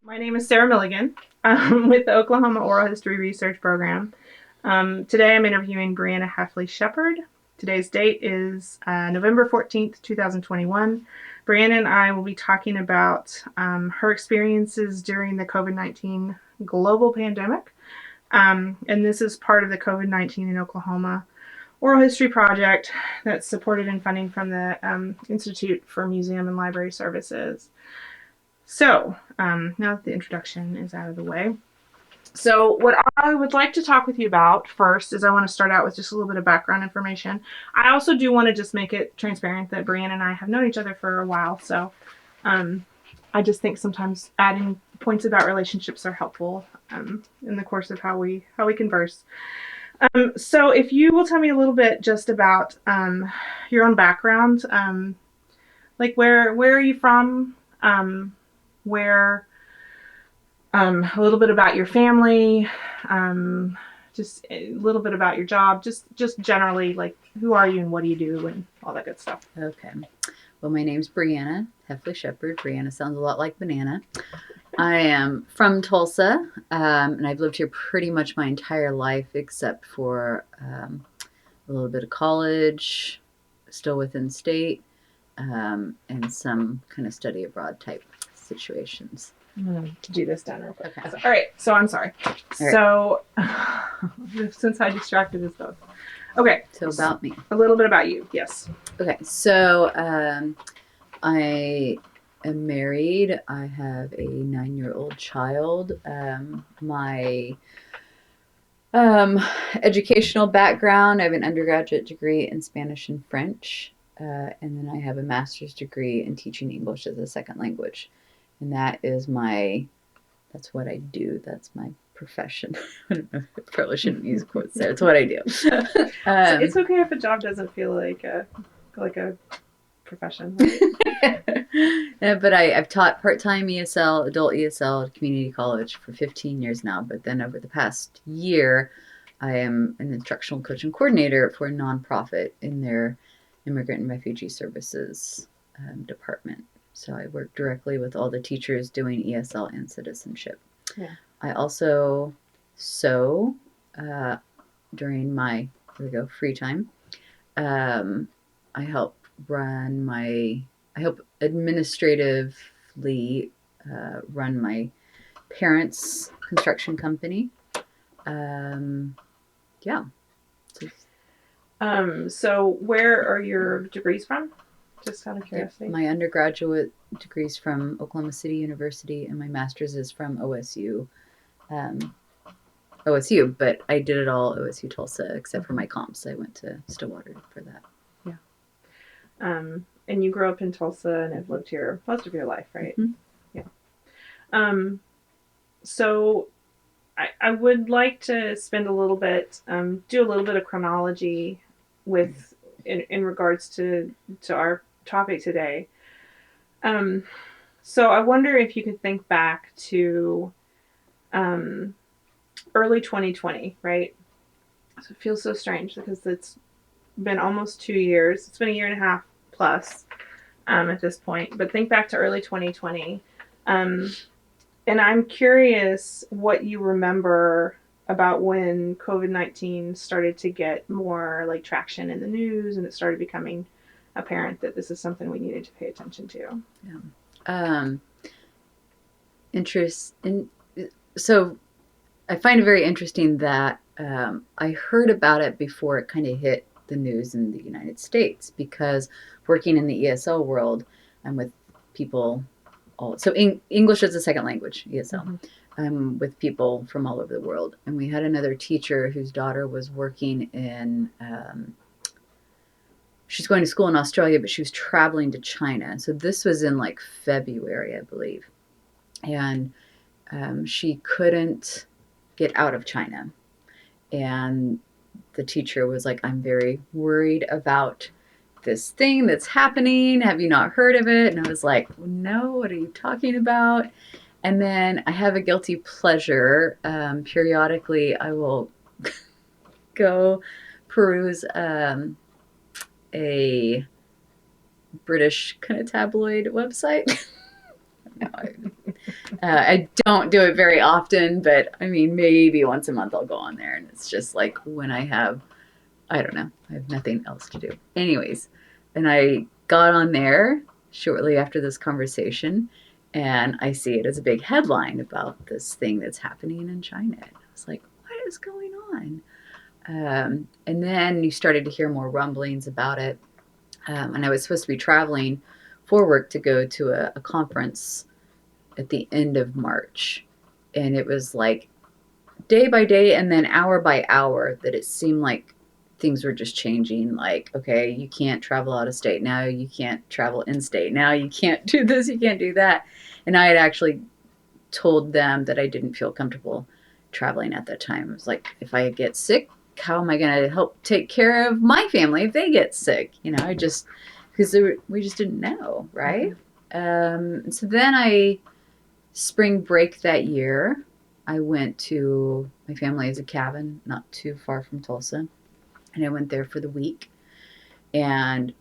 My name is Sarah Milligan with the Oklahoma Oral History Research Program. Today I'm interviewing Briana Hefley-Shepard. Today's date is November 14th, 2021. Briana and I will be talking about her experiences during the COVID-19 global pandemic. And this is part of the COVID-19 in Oklahoma Oral History Project that's supported in funding from the Institute for Museum and Library Services. So, now that the introduction is out of the way, so what I would like to talk with you about first is I want to start out with just a little bit of background information. I also do want to just make it transparent that Brianna and I have known each other for a while, so I just think sometimes adding points about relationships are helpful in the course of how we converse. So if you will tell me a little bit just about your own background, like where are you from? Where a little bit about your family, just a little bit about your job, just generally, like, who are you and what do you do and all that good stuff. Okay. Well, my name's Briana Hefley-Shepard. Briana sounds a lot like banana. I am from Tulsa, and I've lived here pretty much my entire life except for a little bit of college, still within state, and some kind of study abroad type situations. I'm going to do this down real quick. Okay. All right, so I'm sorry. Right. So, since I distracted us both. Okay. So about me. A little bit about you, yes. Okay, so I am married. I have a 9-year-old child. My educational background, I have an undergraduate degree in Spanish and French, and then I have a master's degree in teaching English as a second language. And that's what I do. That's my profession. I don't know, I probably shouldn't use quotes there. It's what I do. It's okay if a job doesn't feel like a profession. Right? Yeah, but I've taught part-time ESL, adult ESL at community college for 15 years now. But then over the past year, I am an instructional coach and coordinator for a nonprofit in their immigrant and refugee services department. So I work directly with all the teachers doing ESL and citizenship. Yeah. I also sew during my free time. I help administratively run my parents' construction company. Yeah. So where are your degrees from? Just out of curiosity. My undergraduate degree's from Oklahoma City University, and my master's is from OSU. But I did it all OSU Tulsa, except for my comps. I went to Stillwater for that. Yeah. And you grew up in Tulsa and have lived here most of your life, right? Mm-hmm. Yeah. So I would like to spend a little bit, do a little bit of chronology with in regards to our topic today. So I wonder if you could think back to early 2020, right? So it feels so strange because it's been almost 2 years. It's been a year and a half plus at this point. But think back to early 2020. And I'm curious what you remember about when COVID-19 started to get more like traction in the news and it started becoming apparent that this is something we needed to pay attention to. Yeah. So I find it very interesting that I heard about it before it kind of hit the news in the United States, because working in the ESL world, I'm with people English as a second language, ESL. Mm-hmm. With people from all over the world. And we had another teacher whose daughter was working in, she's going to school in Australia, but she was traveling to China. So this was in like February, I believe. And she couldn't get out of China. And the teacher was like, I'm very worried about this thing that's happening. Have you not heard of it? And I was like, no, what are you talking about? And then I have a guilty pleasure. Periodically, I will go peruse a British kind of tabloid website. No, I don't do it very often, but I mean, maybe once a month I'll go on there, and it's just like when I don't know, I have nothing else to do. Anyways, and I got on there shortly after this conversation, and I see it as a big headline about this thing that's happening in China. And I was like, what is going on? And then you started to hear more rumblings about it. And I was supposed to be traveling for work to go to a conference at the end of March. And it was like day by day and then hour by hour that it seemed like things were just changing. Like, okay, you can't travel out of state now, you can't travel in state now, you can't do this, you can't do that. And I had actually told them that I didn't feel comfortable traveling at that time. It was like, if I get sick, how am I going to help take care of my family if they get sick? You know, because we just didn't know, right? So then spring break that year, I went to, my family has a cabin not too far from Tulsa, and I went there for the week. And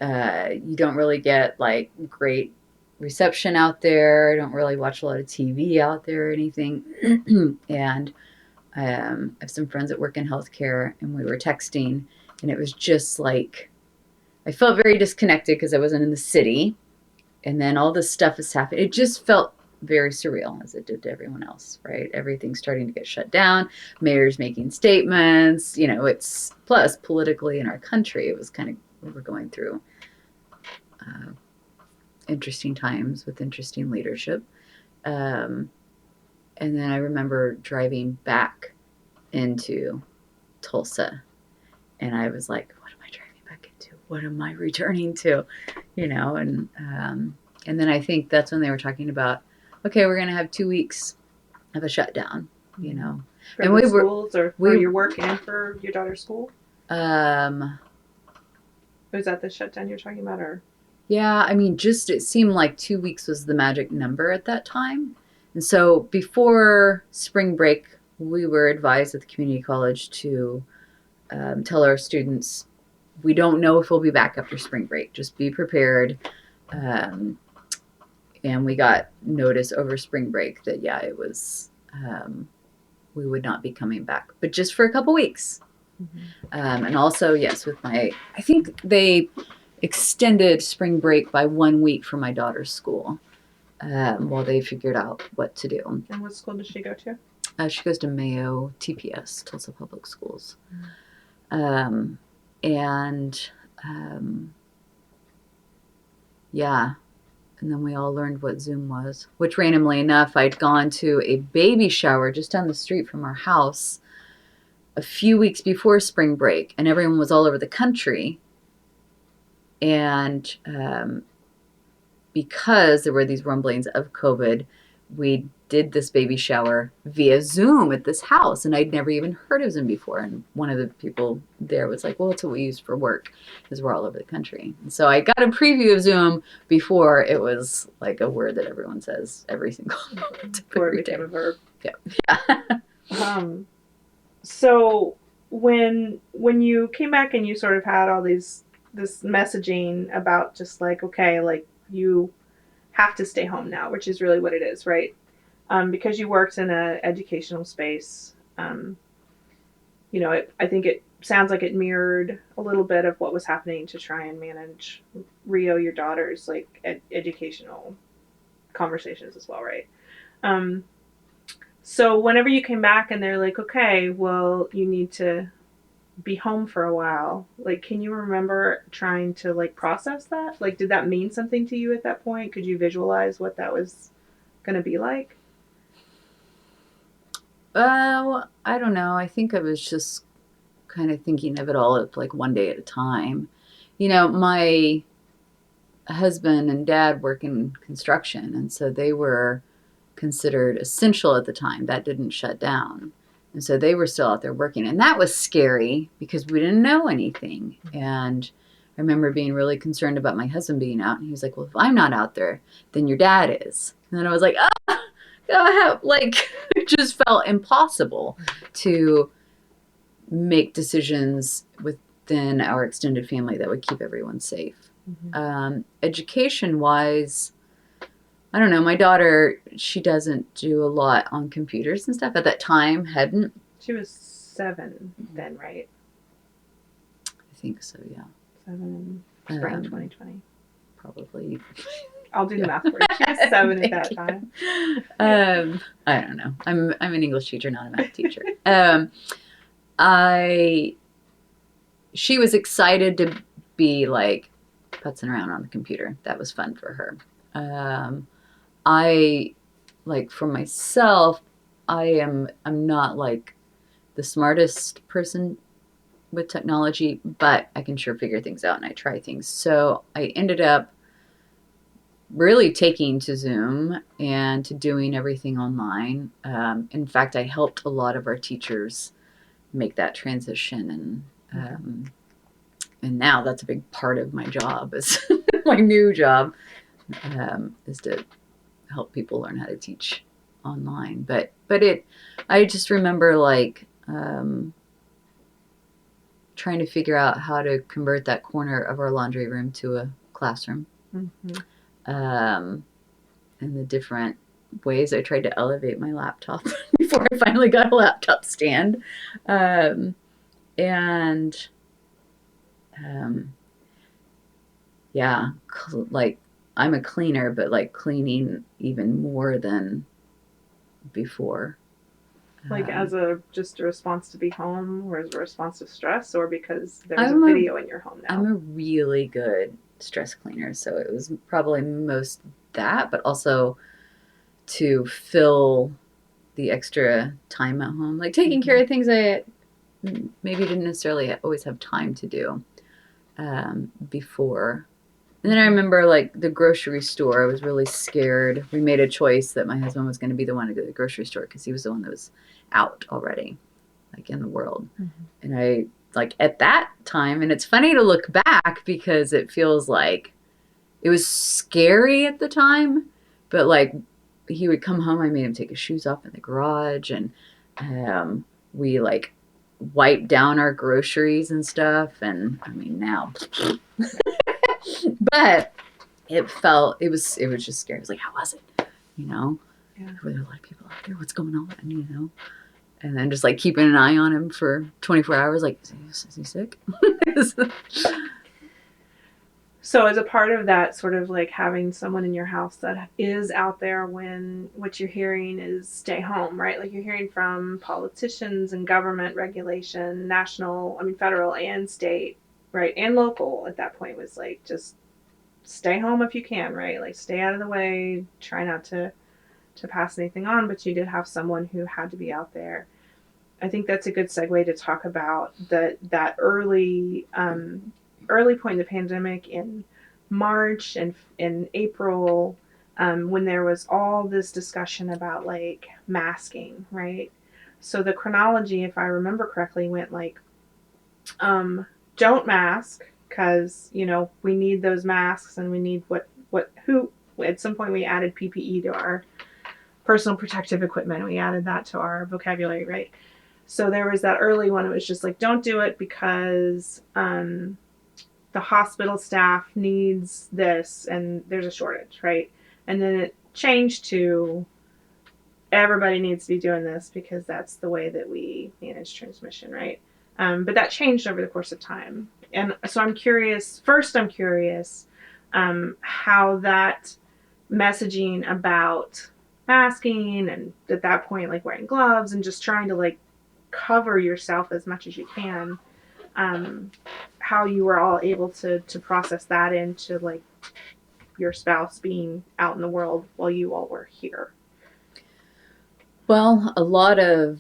you don't really get like great reception out there. I don't really watch a lot of TV out there or anything. And I have some friends that work in healthcare, and we were texting, and it was just like, I felt very disconnected because I wasn't in the city. And then all this stuff is happening. It just felt very surreal, as it did to everyone else, right? Everything's starting to get shut down. Mayors making statements. You know, it's plus politically in our country, it was kind of, we were going through interesting times with interesting leadership. And then I remember driving back into Tulsa, and I was like, what am I driving back into? What am I returning to? You know, and then I think that's when they were talking about, okay, we're going to have 2 weeks of a shutdown, you know. For and the we schools, or for we- your work and for your daughter's school? Was that the shutdown you're talking about, or? Yeah, I mean, just it seemed like 2 weeks was the magic number at that time. And so before spring break, we were advised at the community college to tell our students, we don't know if we'll be back after spring break. Just be prepared. And we got notice over spring break that, yeah, it was, we would not be coming back, but just for a couple weeks. And also, yes, I think they extended spring break by 1 week for my daughter's school while they figured out what to do. And what school does she go to? She goes to Mayo TPS, Tulsa Public Schools. Yeah. And then we all learned what Zoom was, which randomly enough, I'd gone to a baby shower just down the street from our house a few weeks before spring break, and everyone was all over the country. And because there were these rumblings of COVID, we did this baby shower via Zoom at this house, and I'd never even heard of Zoom before. And one of the people there was like, well, it's what we use for work, because we're all over the country. And so I got a preview of Zoom before it was like a word that everyone says every single Before it became a verb. Yeah. So when you came back and you sort of had all this messaging about just like, okay, like you have to stay home now, which is really what it is, right? Because you worked in an educational space, you know, I think it sounds like it mirrored a little bit of what was happening to try and manage Rio, your daughter's like educational conversations as well, right? So whenever you came back and they're like, okay, well, you need to be home for a while, like, can you remember trying to like process that? Like, did that mean something to you at that point? Could you visualize what that was going to be like? Well, I don't know. I think I was just kind of thinking of it all at like one day at a time. You know, my husband and dad work in construction, and so they were considered essential at the time. That didn't shut down. And so they were still out there working. And that was scary because we didn't know anything. And I remember being really concerned about my husband being out. And he was like, well, if I'm not out there, then your dad is. And then I was like, like, it just felt impossible to make decisions within our extended family that would keep everyone safe. Education-wise, I don't know. My daughter, she doesn't do a lot on computers and stuff. At that time, hadn't. She was 7 then, right? I think so, yeah. 7 in spring 2020. Probably. I'll do the math for you. She was 7 at that time. I don't know. I'm an English teacher, not a math teacher. She was excited to be like putzing around on the computer. That was fun for her. I like for myself, I'm not like the smartest person with technology, but I can sure figure things out and I try things. So I ended up really taking to Zoom and to doing everything online. In fact, I helped a lot of our teachers make that transition, and now that's a big part of my job. Is my new job is to help people learn how to teach online. But I just remember like trying to figure out how to convert that corner of our laundry room to a classroom. Mm-hmm. And the different ways I tried to elevate my laptop before I finally got a laptop stand. Yeah, like I'm a cleaner, but like cleaning even more than before. Like as just a response to be home, or as a response to stress, or because there's a video in your home now? I'm a really good stress cleaner, so it was probably most that, but also to fill the extra time at home, like taking care of things I maybe didn't necessarily always have time to do before. And then I remember like the grocery store, I was really scared. We made a choice that my husband was going to be the one to go to the grocery store because he was the one that was out already, like in the world. And I like at that time, and it's funny to look back because it feels like it was scary at the time, but like he would come home, I made him take his shoes off in the garage, and we like wiped down our groceries and stuff. And I mean now but it was just scary. It was like, how was it? You know? Yeah. Were there a lot of people out there? What's going on? You know? And then just like keeping an eye on him for 24 hours, like, is he sick? So as a part of that, sort of like having someone in your house that is out there when what you're hearing is stay home, right? Like you're hearing from politicians and government regulation, federal and state, right? And local at that point was like, just stay home if you can, right? Like stay out of the way, try not to pass anything on, but you did have someone who had to be out there. I think that's a good segue to talk about that early point in the pandemic in March and in April, when there was all this discussion about like masking, right? So the chronology, if I remember correctly, went like, don't mask because, we need those masks and we need at some point we added PPE to our personal protective equipment. We added that to our vocabulary, right? So there was that early one. It was just like, don't do it because the hospital staff needs this and there's a shortage, right? And then it changed to everybody needs to be doing this because that's the way that we manage transmission, right? But that changed over the course of time. And so I'm curious how that messaging about masking and at that point like wearing gloves and just trying to like cover yourself as much as you can, how you were all able to process that into like your spouse being out in the world while you all were here. Well, a lot of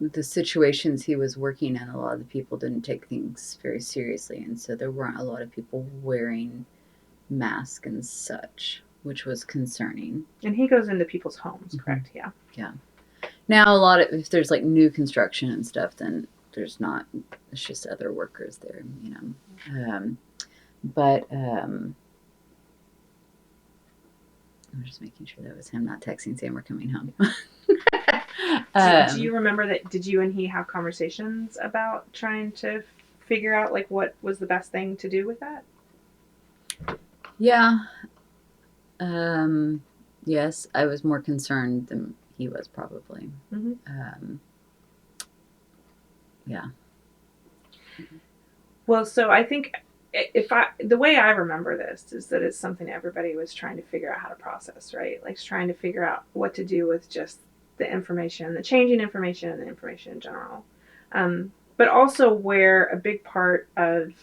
the situations he was working in, a lot of the people didn't take things very seriously, and so there weren't a lot of people wearing masks and such, which was concerning. And he goes into people's homes, correct? Yeah. Now if there's like new construction and stuff, then there's not, it's just other workers there, but I'm just making sure that was him not texting saying we're coming home. Do you remember that? Did you and he have conversations about trying to figure out like what was the best thing to do with that? Yeah. Yes, I was more concerned than he was probably. Mm-hmm. Yeah. Well, so I think the way I remember this is that it's something everybody was trying to figure out how to process, right? Like trying to figure out what to do with just the information, the changing information, and the information in general. But also where a big part of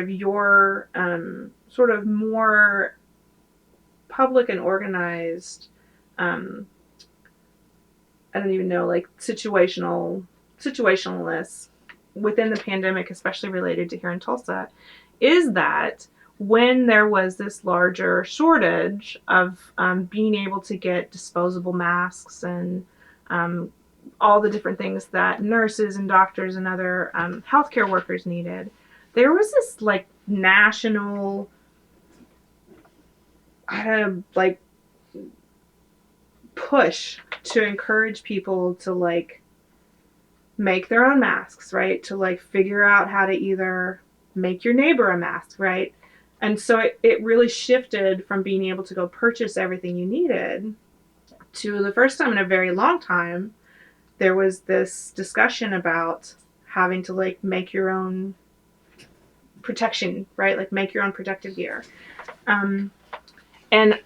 your sort of more public and organized, um, I don't even know, like situationalness within the pandemic, especially related to here in Tulsa, is that when there was this larger shortage of being able to get disposable masks and um, all the different things that nurses and doctors and other healthcare workers needed, there was this like national, like push to encourage people to like make their own masks, right? To like figure out how to either make your neighbor a mask, right? And so it really shifted from being able to go purchase everything you needed to the first time in a very long time, there was this discussion about having to like make your own protection, right? Like make your own protective gear. And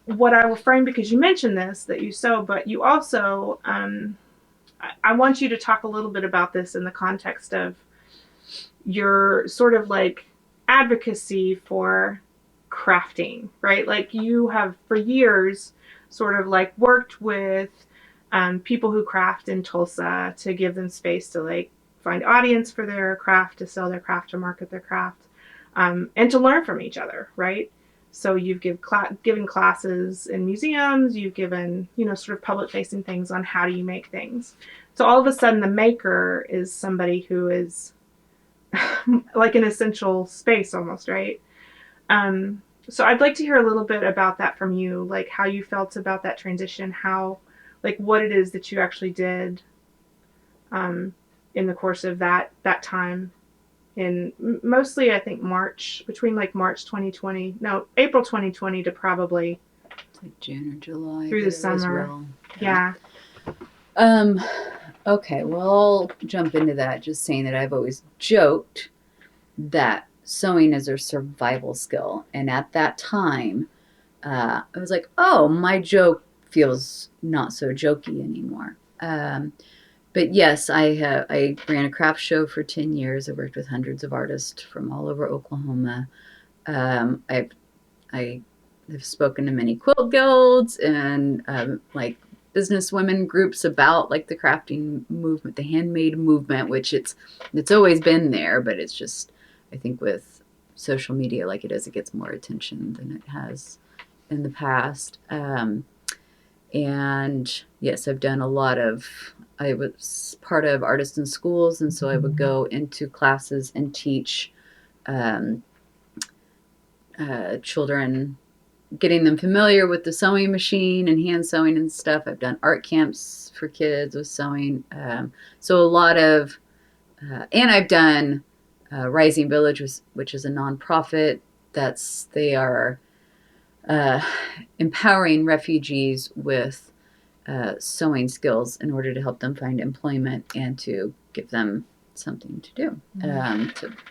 what I will frame, because you mentioned this, that you sew, but you also, I want you to talk a little bit about this in the context of your sort of like advocacy for crafting, right? Like you have for years sort of like worked with people who craft in Tulsa to give them space to like find audience for their craft, to sell their craft, to market their craft, and to learn from each other, right? So you've given classes in museums, you've given, sort of public facing things on how do you make things. So all of a sudden the maker is somebody who is like an essential space almost, right? So I'd like to hear a little bit about that from you, like how you felt about that transition, how, like what it is that you actually did in the course of that time in mostly I think between like March 2020, no, April 2020 to probably Like June or July. through the summer. Yeah. Um, okay, well, I'll jump into that just saying that I've always joked that sewing is a survival skill. And at that time, I was like, oh, my joke feels not so jokey anymore. But yes, I ran a craft show for 10 years. I worked with hundreds of artists from all over Oklahoma. I have spoken to many quilt guilds and like business women groups about like the crafting movement, the handmade movement, which it's always been there, but it's just, I think with social media like it is, it gets more attention than it has in the past. And yes, I've done a lot of, I was part of artists in schools, and so I would go into classes and teach um, children, getting them familiar with the sewing machine and hand sewing and stuff. I've done art camps for kids with sewing. So a lot of, and I've done Rising Village, which is a nonprofit. They are uh, empowering refugees with sewing skills in order to help them find employment and to give them something to do,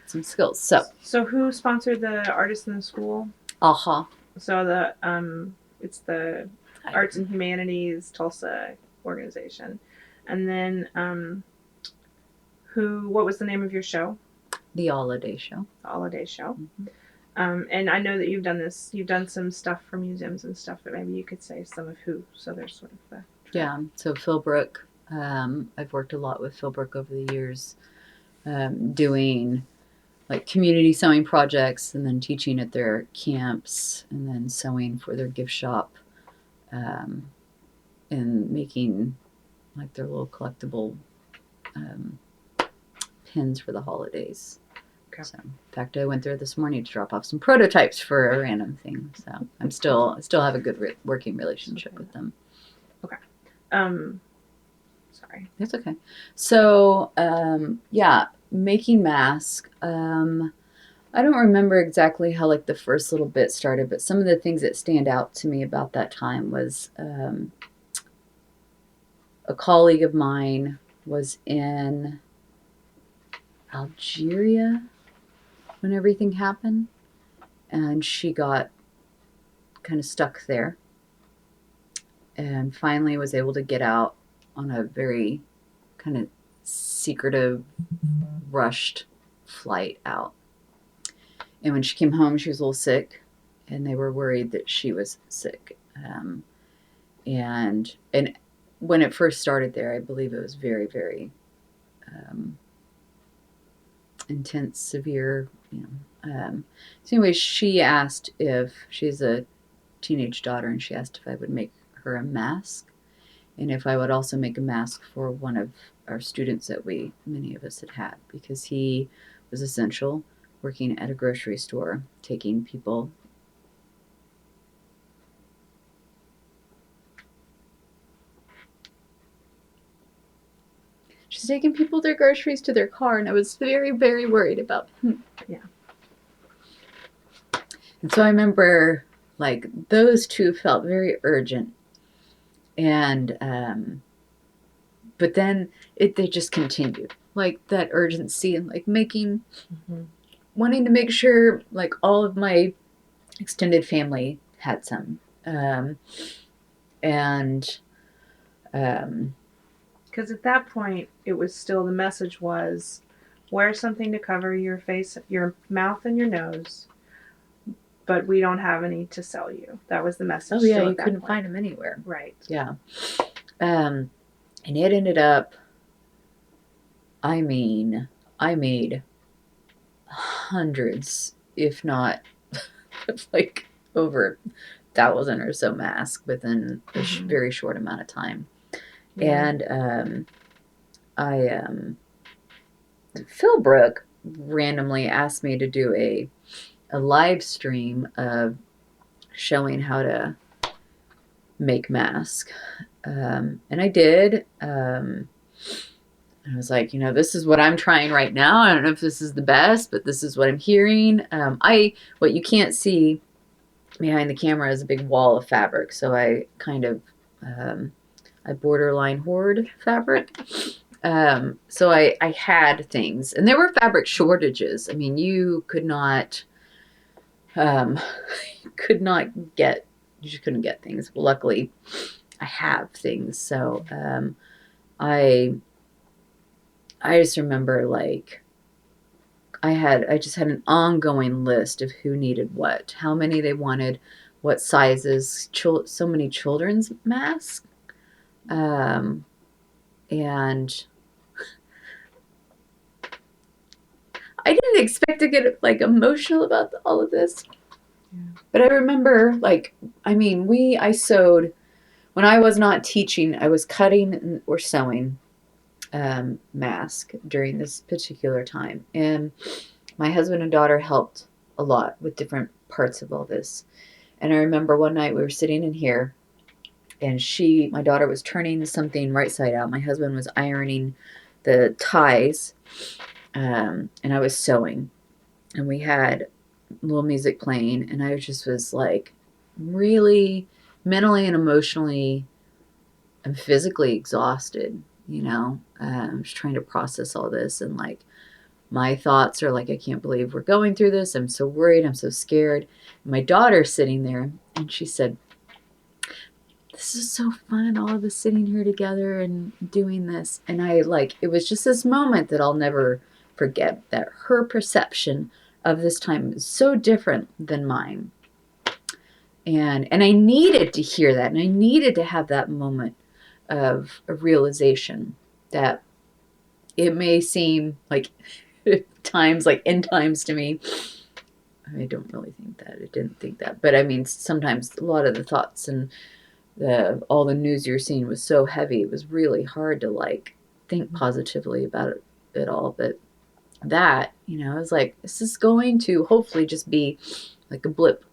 some skills. So who sponsored the Artists in the School? Aha. So it's the Arts and Humanities Tulsa organization, and then what was the name of your show? The Holiday Show. The Holiday Show. Mm-hmm. And I know that you've done some stuff for museums and stuff, but maybe you could say some of who. So there's sort of the Yeah. So Philbrook, I've worked a lot with Philbrook over the years, doing like community sewing projects and then teaching at their camps and then sewing for their gift shop, and making like their little collectible pins for the holidays. Okay. So, in fact, I went there this morning to drop off some prototypes for a random thing. So I still have a good working relationship with them. Okay. Sorry. That's okay. So, yeah, making masks. I don't remember exactly how like the first little bit started, but some of the things that stand out to me about that time was a colleague of mine was in Algeria when everything happened, and she got kind of stuck there and finally was able to get out on a very kind of secretive, rushed flight out. And when she came home, she was a little sick, and they were worried that she was sick. And when it first started there, I believe it was very, very intense, severe. So anyway, she asked if she's a teenage daughter, and she asked if I would make her a mask, and if I would also make a mask for one of our students that many of us had, because he was essential, working at a grocery store, taking people. She's taking people their groceries to their car, and I was very, very worried about him. Yeah. And so I remember, like, those two felt very urgent. And, but then they just continued, like, that urgency and, like, wanting to make sure, like, all of my extended family had some. Because at that point, it was still, the message was, wear something to cover your face, your mouth, and your nose, but we don't have any to sell you. That was the message. Oh yeah, you couldn't find them anywhere. Right. Yeah. And it ended up, I mean, I made hundreds, if not like over 1,000 or so masks within a very short amount of time. And Philbrook randomly asked me to do a live stream of showing how to make masks. And I did. And I was like, this is what I'm trying right now. I don't know if this is the best, but this is what I'm hearing. What you can't see behind the camera is a big wall of fabric. So I kind of, I borderline hoard fabric. So I had things, and there were fabric shortages. I mean, you could not, you just couldn't get things. Luckily, I have things. So, I just remember, like, I just had an ongoing list of who needed what, how many they wanted, what sizes, so many children's masks. And I didn't expect to get, like, emotional about all of this. Yeah. But I remember, like, I sewed, when I was not teaching, I was cutting or sewing mask during this particular time. And my husband and daughter helped a lot with different parts of all this. And I remember one night we were sitting in here, and my daughter was turning something right side out. My husband was ironing the ties, and I was sewing. And we had a little music playing, and I just was, like, really mentally and emotionally and physically exhausted. I'm just trying to process all this, and, like, my thoughts are like, I can't believe we're going through this. I'm so worried. I'm so scared. And my daughter's sitting there, and she said, this is so fun, all of us sitting here together and doing this. And it was just this moment that I'll never forget, that her perception of this time is so different than mine. And I needed to hear that, and I needed to have that moment of a realization that it may seem like times, like end times to me. I don't really think that. I didn't think that. But sometimes a lot of the thoughts and all the news you're seeing was so heavy. It was really hard to, like, think positively about it all. But that, I was like, this is going to hopefully just be like a blip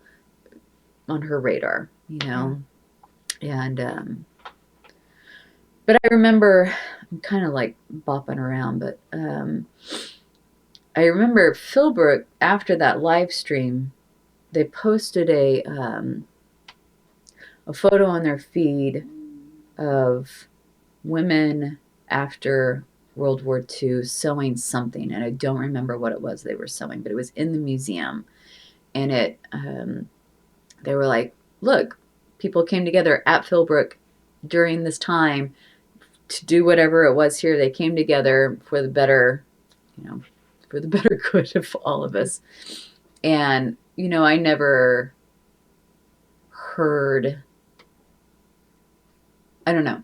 on her radar, And, but I remember, I'm kind of like bopping around, but I remember Philbrook, after that live stream, they posted a photo on their feed of women after World War II sewing something, and I don't remember what it was they were sewing, but it was in the museum, and they were like, look, people came together at Philbrook during this time to do whatever it was here. They came together for the better, for the better good of all of us. And, I never heard, I don't know.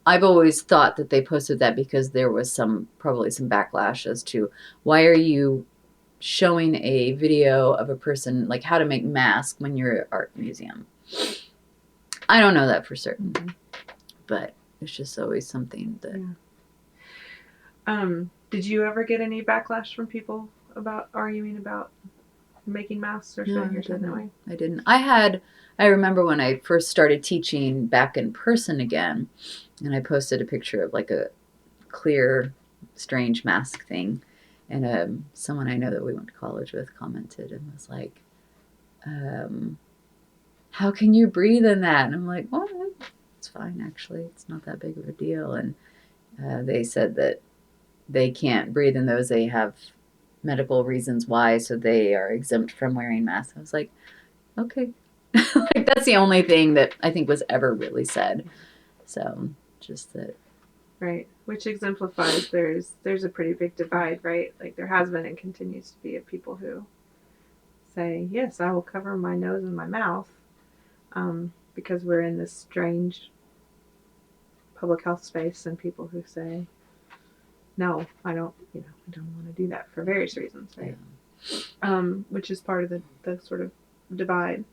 I've always thought that they posted that because there was probably some backlash as to why are you showing a video of a person, like how to make masks when you're at art museum. I don't know that for certain, but it's just always something that. Yeah. Did you ever get any backlash from people about arguing about making masks or spending your time that way? I didn't. I remember when I first started teaching back in person again, and I posted a picture of like a clear, strange mask thing, and someone I know that we went to college with commented and was like, how can you breathe in that? And I'm like, well, it's fine, actually. It's not that big of a deal. And they said that they can't breathe in those. They have medical reasons why, so they are exempt from wearing masks. I was like, okay. Like, that's the only thing that I think was ever really said. So just that. Right. Which exemplifies there's a pretty big divide, right? Like there has been and continues to be of people who say, yes, I will cover my nose and my mouth because we're in this strange public health space, and people who say, no, I don't want to do that for various reasons, right? Yeah. Which is part of the sort of divide.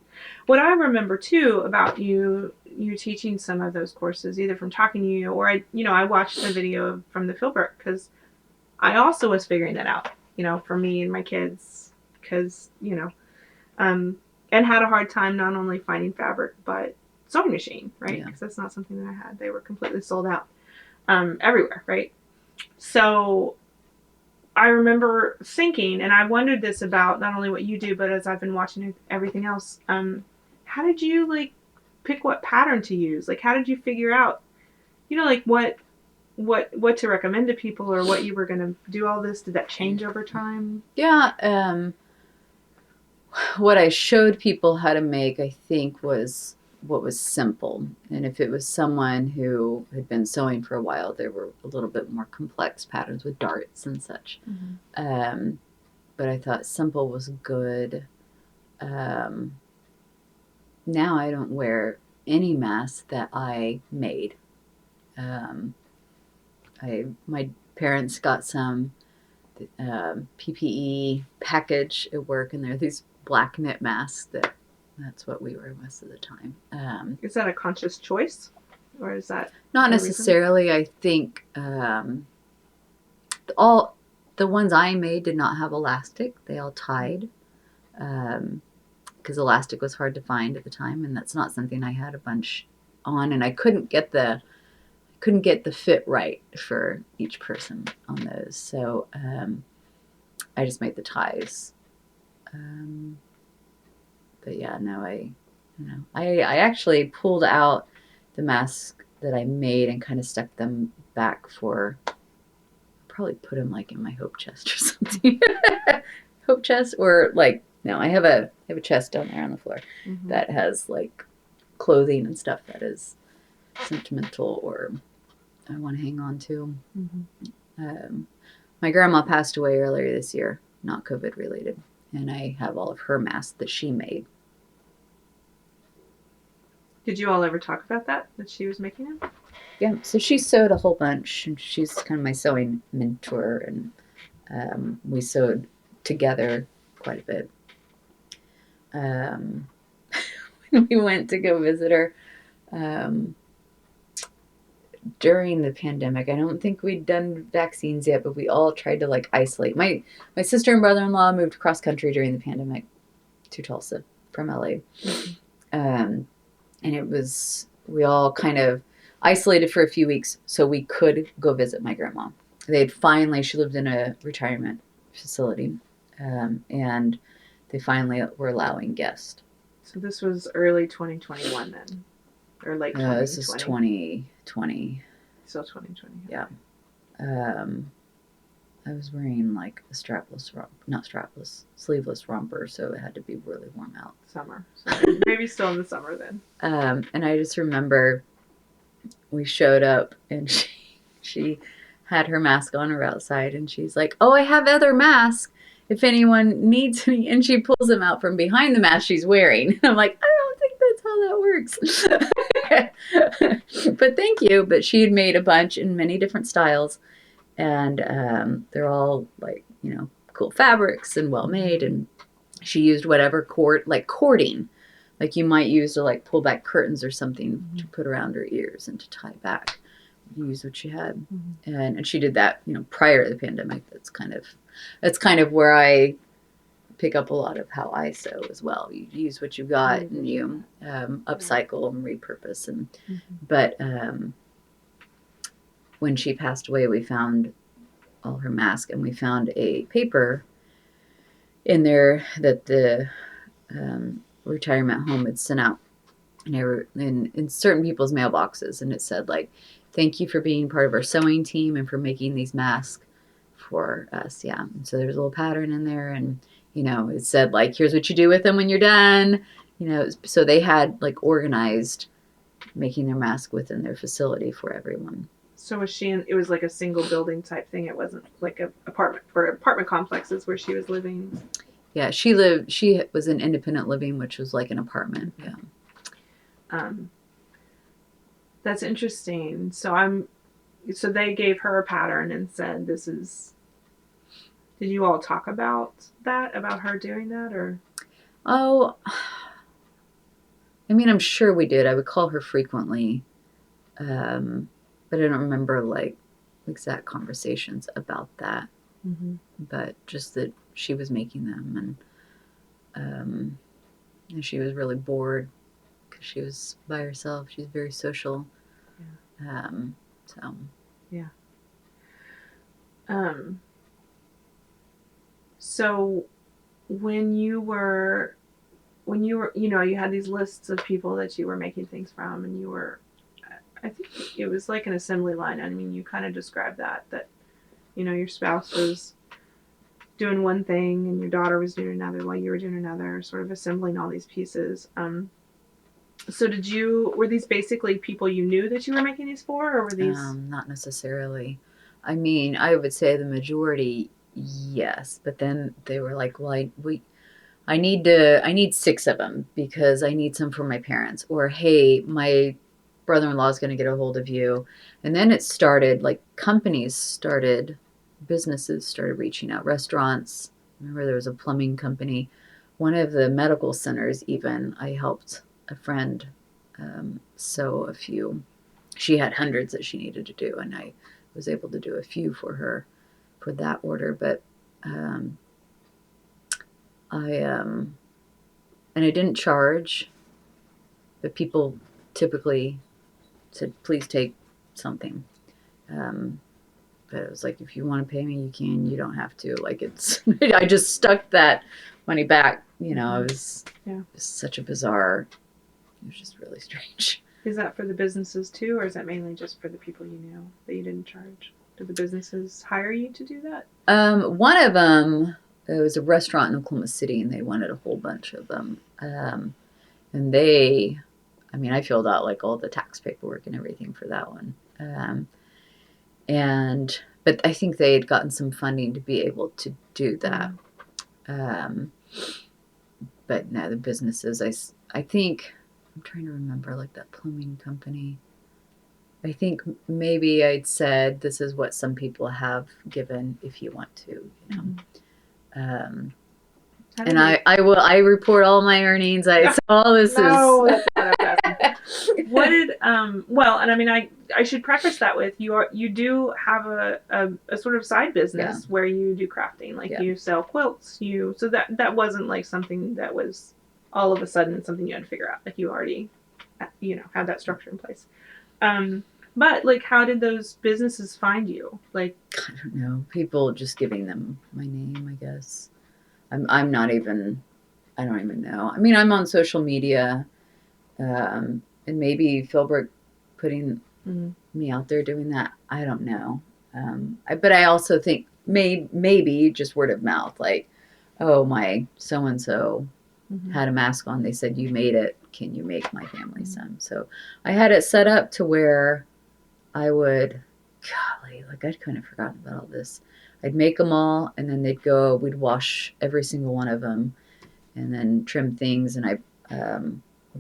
What I remember too about you teaching some of those courses, either from talking to you or I watched a video from the Philbrook because I also was figuring that out, for me and my kids, because and had a hard time not only finding fabric but sewing machine, right? Because that's not something that I had. They were completely sold out everywhere, right? So I remember thinking, and I wondered this about not only what you do, but as I've been watching everything else, how did you pick what pattern to use? How did you figure out, what to recommend to people, or what you were going to do all this? Did that change over time? Yeah. What I showed people how to make, I think, was what was simple. And if it was someone who had been sewing for a while, there were a little bit more complex patterns with darts and such. Mm-hmm. But I thought simple was good. Now I don't wear any mask that I made. My parents got some PPE package at work, and there are these black knit masks that's what we wear most of the time. Is that a conscious choice, or is that not necessarily? Reason? I think all the ones I made did not have elastic. They all tied because elastic was hard to find at the time, and that's not something I had a bunch on, and I couldn't get the fit right for each person on those. So I just made the ties. But yeah, no, I actually pulled out the mask that I made and kind of stuck them back probably put them in my hope chest or something. Hope chest, or no, I have a chest down there on the floor mm-hmm. that has clothing and stuff that is sentimental or I want to hang on to. Mm-hmm. My grandma passed away earlier this year, not COVID related, and I have all of her masks that she made. Did you all ever talk about that she was making them? Yeah, so she sewed a whole bunch, and she's kind of my sewing mentor, and we sewed together quite a bit. When we went to go visit her during the pandemic, I don't think we'd done vaccines yet, but we all tried to isolate. My sister and brother-in-law moved cross country during the pandemic to Tulsa from LA. Mm-hmm. And we all kind of isolated for a few weeks so we could go visit my grandma. She lived in a retirement facility, and they finally were allowing guests. So this was early 2021 then, or late 2020. This is 2020. Still 2020. Yeah. I was wearing like a sleeveless romper, so it had to be really warm out. Summer. So maybe still in the summer then. And I just remember we showed up and she had her mask on her outside, and she's like, "Oh, I have other masks if anyone needs any." And she pulls them out from behind the mask she's wearing. And I'm like, I don't think that's how that works. But thank you. But she had made a bunch in many different styles. And they're all like, cool fabrics and well made. And she used whatever cording, like you might use to like pull back curtains or something to put around her ears and to tie back. You use what she had, and she did that, prior to the pandemic. That's kind of where I pick up a lot of how I sew as well. You use what you got, and you upcycle and repurpose. And but when she passed away, we found all her masks, and we found a paper in there that the retirement home had sent out, and they were in certain people's mailboxes, and it said like, "Thank you for being part of our sewing team and for making these masks for us." Yeah. And so there's a little pattern in there, and it said like, "Here's what you do with them when you're done." So they had like organized making their mask within their facility for everyone. So was she it was like a single building type thing. It wasn't like a apartment complexes where she was living. Yeah, she was in independent living, which was like an apartment. Yeah. That's interesting. So they gave her a pattern and said, "This is." Did you all talk about that, about her doing that, or? Oh, I mean, I'm sure we did. I would call her frequently, but I don't remember like exact conversations about that. But just that she was making them, and she was really bored because she was by herself. She's very social. Yeah. So. Yeah. So when you were, you had these lists of people that you were making things from, and I think it was like an assembly line. I mean, you kind of described that your spouse was doing one thing and your daughter was doing another while you were doing another, sort of assembling all these pieces. So were these basically people you knew that you were making these for, or were these? Not necessarily. I mean, I would say the majority, yes, but then they were like, well, I need 6 of them because I need some for my parents, or hey, my brother-in-law is going to get a hold of you. And then it started, like businesses started reaching out, restaurants. Remember there was a plumbing company, one of the medical centers even, I helped a friend sew a few. She had hundreds that she needed to do, and I was able to do a few for her for that order. But and I didn't charge, but people typically said, "Please take something." But it was like, if you want to pay me, you can. You don't have to. Like I just stuck that money back. It was such a bizarre. It was just really strange. Is that for the businesses too, or is that mainly just for the people you knew that you didn't charge? Did the businesses hire you to do that? One of them, it was a restaurant in Oklahoma City, and they wanted a whole bunch of them. And I filled out like all the tax paperwork and everything for that one. But I think they had gotten some funding to be able to do that. But no, the businesses, I think, I'm trying to remember, like that plumbing company. I think maybe I'd said, this is what some people have given if you want to, and I report all my earnings. All this no, is. That's not okay. What did I should preface that with you do have a sort of side business where you do crafting, like you sell quilts, so that wasn't like something that was all of a sudden something you had to figure out, like you already had that structure in place. But like, how did those businesses find you? Like, I don't know. People just giving them my name, I guess. I'm not even. I don't even know. I mean, I'm on social media, and maybe Philbrook putting me out there doing that. I don't know. But I also think maybe just word of mouth, like, oh, my so and so had a mask on. They said you made it. Can you make my family some? So I had it set up to where I would, golly, like I'd kind of forgotten about all this. I'd make them all, and then they'd go. We'd wash every single one of them, and then trim things, and I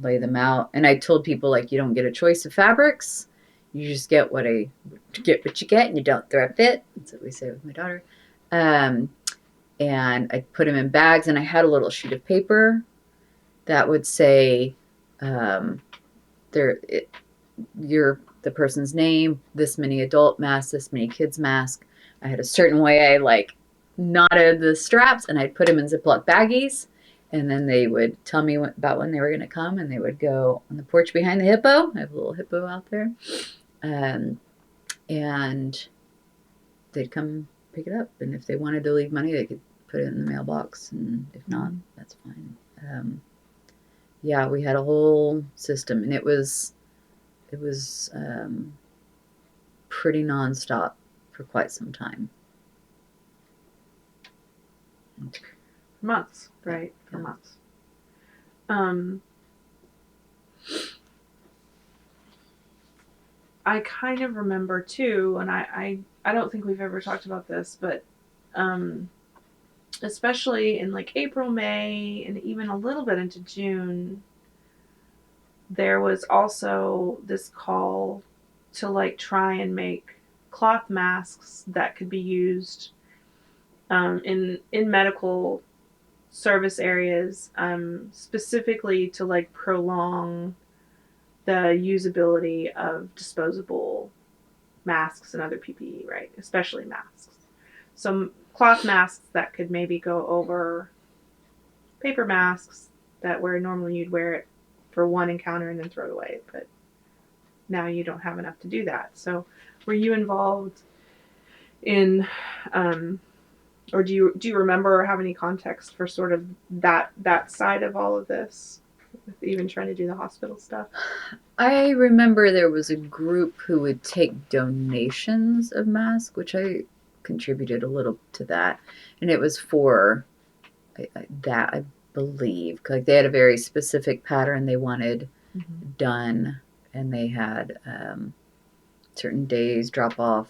lay them out. And I told people, like, you don't get a choice of fabrics. You just get what you get, and you don't throw a fit. That's what we say with my daughter. And I put them in bags, and I had a little sheet of paper that would say, you're the person's name, this many adult masks, this many kids mask. I had a certain way I like knotted the straps, and I'd put them in Ziploc baggies, and then they would tell me about when they were going to come, and they would go on the porch behind the hippo. I have a little hippo out there, and they'd come pick it up, and if they wanted to leave money, they could put it in the mailbox, and if not, that's fine. Yeah, we had a whole system, and it was pretty nonstop for quite some time. Months, right? For months. I kind of remember too, and I don't think we've ever talked about this, but especially in like April, May, and even a little bit into June, there was also this call to like try and make cloth masks that could be used in medical service areas, specifically to like prolong the usability of disposable masks and other PPE, right? Especially masks. So cloth masks that could maybe go over paper masks that where normally you'd wear it for one encounter and then throw it away, but now you don't have enough to do that. So were you involved in or do you remember or have any context for sort of that side of all of this, even trying to do the hospital stuff? I remember there was a group who would take donations of masks, which I contributed a little to that, and it was for that, I believe, like they had a very specific pattern they wanted done, and they had certain days drop off.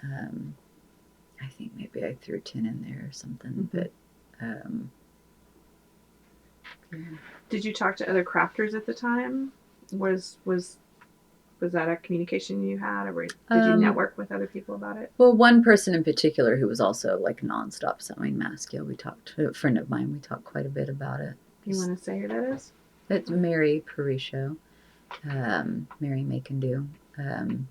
I think maybe I threw 10 in there or something, but did you talk to other crafters at the time? Was that a communication you had, or did you network with other people about it? Well, one person in particular who was also like nonstop sewing masks. Yeah, we talked. A friend of mine. We talked quite a bit about it. You want to say who that is? It's Mary Parisho. Mary Macon Do.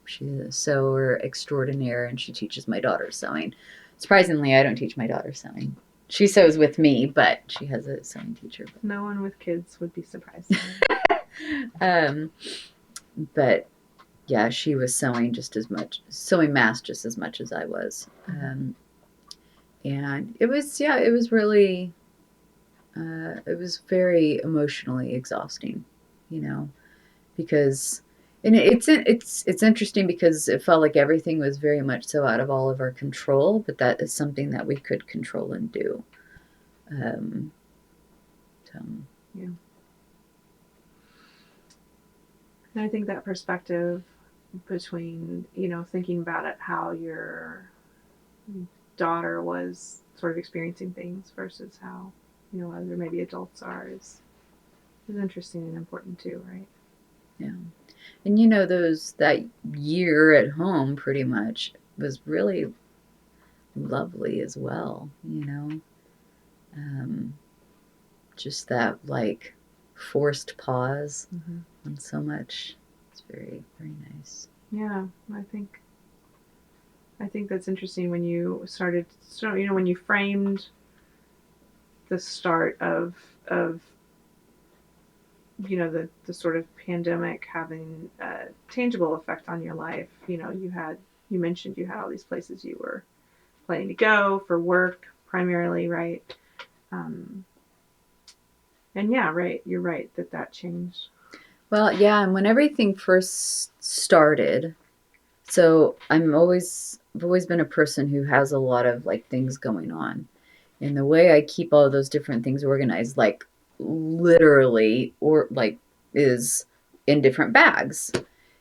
She's a sewer extraordinaire, and she teaches my daughter sewing. Surprisingly, I don't teach my daughter sewing. She sews with me, but she has a sewing teacher. No one with kids would be surprised. But yeah, she was sewing masks just as much as I was. And it was really, it was very emotionally exhausting, because, and it's interesting because it felt like everything was very much so out of all of our control, but that is something that we could control and do. Yeah. And I think that perspective between, thinking about it, how your daughter was sort of experiencing things versus how, other maybe adults are is interesting and important too, right? Yeah. And that year at home pretty much was really lovely as well, just that like forced pause on so much. It's very, very nice. Yeah, I think that's interesting when you started, when you framed the start of the sort of pandemic having a tangible effect on your life. You mentioned you had all these places you were planning to go for work primarily, right? Um, and yeah, right, you're right that changed. Well, yeah, and when everything first started, so I've always been a person who has a lot of like things going on. And the way I keep all those different things organized, like literally, or like, is in different bags.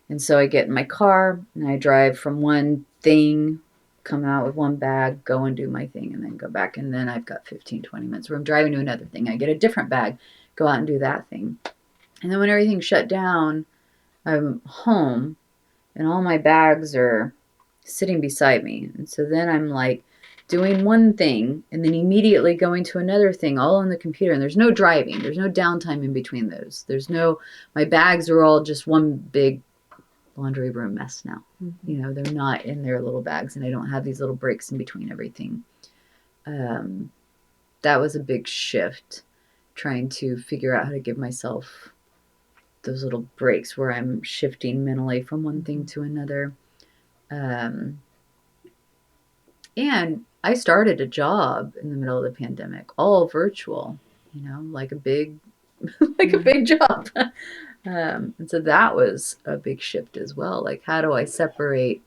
And so I get in my car and I drive from one thing, come out with one bag, go and do my thing, and then go back. And then I've got 15, 20 minutes where I'm driving to another thing. I get a different bag, go out and do that thing. And then when everything shut down, I'm home and all my bags are sitting beside me. And so then I'm like doing one thing and then immediately going to another thing all on the computer. And there's no driving, there's no downtime in between those. My bags are all just one big laundry room mess now. Mm-hmm. They're not in their little bags and I don't have these little breaks in between everything. That was a big shift, trying to figure out how to give myself those little breaks where I'm shifting mentally from one thing to another. Um, and I started a job in the middle of the pandemic, all virtual, like a big, like a big job. And so that was a big shift as well. Like, how do I separate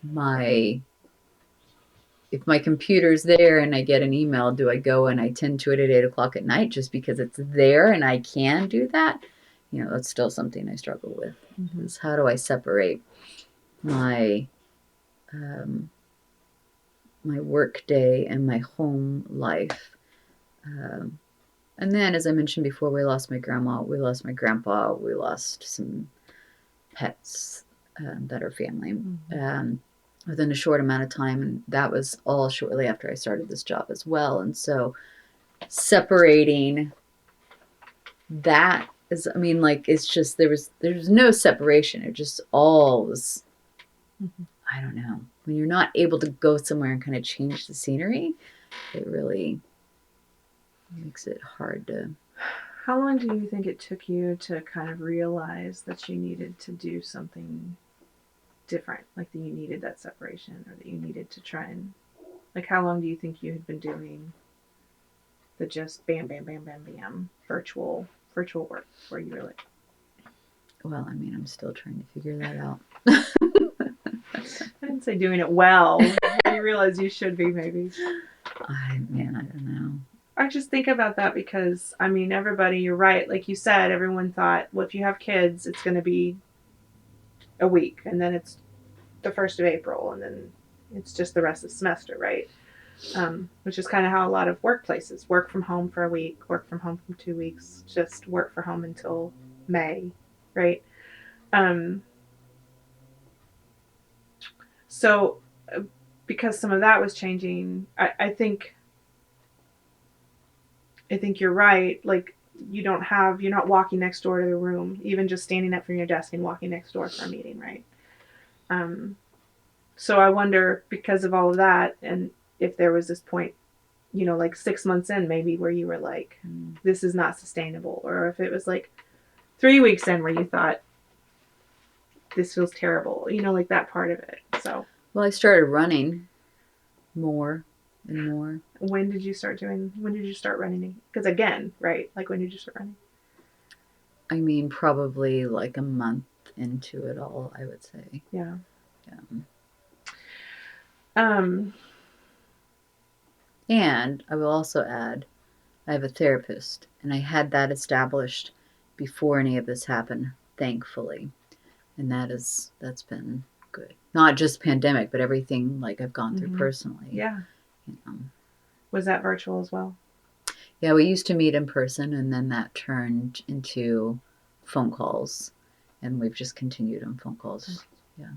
if my computer's there and I get an email, do I go and I tend to it at 8 o'clock at night just because it's there and I can do that? That's still something I struggle with. Mm-hmm. Is how do I separate my um, my work day and my home life? And then, as I mentioned before, we lost my grandma, we lost my grandpa, we lost some pets that are family within a short amount of time. And that was all shortly after I started this job as well. And so separating that is, it's just, there's no separation. It just all was, I don't know. When you're not able to go somewhere and kind of change the scenery, it really makes it hard to. How long do you think it took you to kind of realize that you needed to do something different, like that you needed that separation, or that you needed to try and, like, how long do you think you had been doing the just bam, bam, bam, bam, bam virtual work, where you were like, well, I'm still trying to figure that out. I didn't say doing it well. You realize you should be, maybe. I don't know. I just think about that because, everybody, you're right. Like you said, everyone thought, well, if you have kids, it's going to be a week, and then it's the 1st of April, and then it's just the rest of the semester, right? Which is kind of how a lot of workplaces work from home for a week, work from home for 2 weeks, just work from home until May, right? So, because some of that was changing, I think you're right. Like, you're not walking next door to the room, even just standing up from your desk and walking next door for a meeting, right? So I wonder, because of all of that, and if there was this point, like 6 months in, maybe, where you were like, this is not sustainable, or if it was like 3 weeks in where you thought, this feels terrible, like that part of it. So, well, I started running more and more. When did you start running? Because again, right? Like, when did you start running? Probably like a month into it all, I would say. Yeah. And I will also add, I have a therapist, and I had that established before any of this happened, thankfully. And that's been good. Not just pandemic, but everything like I've gone through personally. Yeah. Was that virtual as well? Yeah, we used to meet in person, and then that turned into phone calls, and we've just continued on phone calls. Yeah.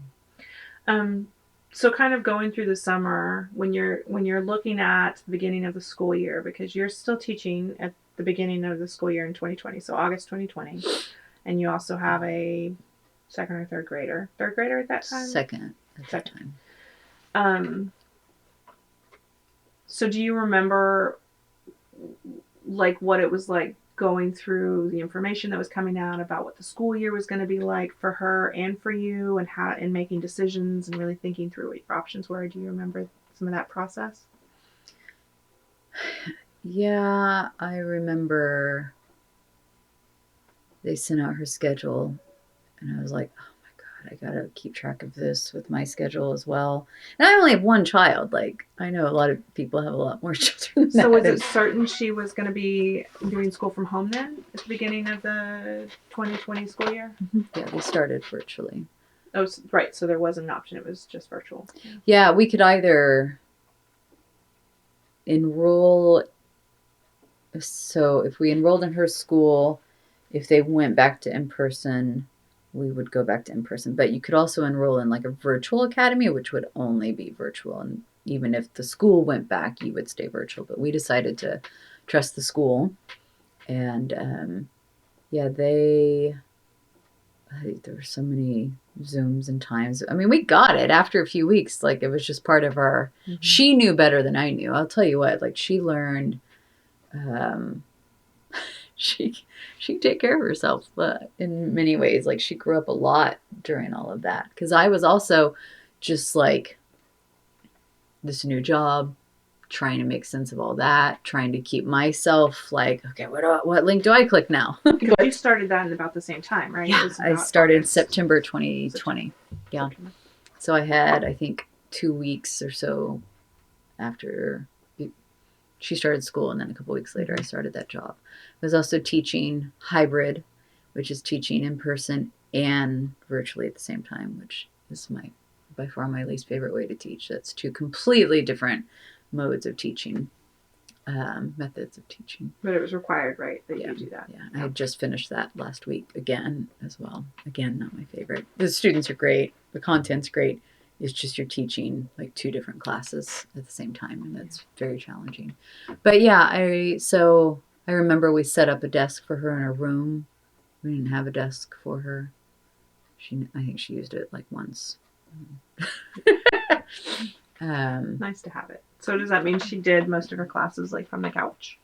So kind of going through the summer, when you're looking at the beginning of the school year, because you're still teaching at the beginning of the school year in 2020, so August 2020, and you also have a second or third grader at that time? Second at that time. So do you remember, like, what it was like going through the information that was coming out about what the school year was going to be like for her and for you, and making decisions and really thinking through what your options were? Do you remember some of that process? Yeah, I remember they sent out her schedule, and I was like, oh my God, I gotta keep track of this with my schedule as well. And I only have one child. Like, I know a lot of people have a lot more children than So that. was it certain she was going to be doing school from home then at the beginning of the 2020 school year? Yeah, we started virtually. Oh, right. So there wasn't an option. It was just virtual. Yeah, we could either enroll. So if we enrolled in her school, if they went back to in person, we would go back to in person. But you could also enroll in like a virtual academy, which would only be virtual. And even if the school went back, you would stay virtual. But we decided to trust the school. And yeah, there were so many Zooms and times. I mean, we got it after a few weeks. Like, it was just part of our, she knew better than I knew. I'll tell you what, like, she learned, um, she can take care of herself, but in many ways, like, she grew up a lot during all of that. Because I was also just like, this new job, trying to make sense of all that, trying to keep myself like, okay, what link do I click now? Because you started that in about the same time, right? Yeah, I started August. September 2020. Yeah. September. So I had, I think, 2 weeks or so after she started school, and then a couple weeks later I started that job. I was also teaching hybrid, which is teaching in person and virtually at the same time, which is by far my least favorite way to teach. That's two completely different modes of teaching, methods of teaching. But it was required, right, that you do that. Yeah, I had just finished that last week again as well. Again, not my favorite. The students are great. The content's great. It's just you're teaching like two different classes at the same time, and that's very challenging. But yeah, I remember we set up a desk for her in her room. We didn't have a desk for her. I think she used it like once. Nice to have it. So does that mean she did most of her classes like from the couch?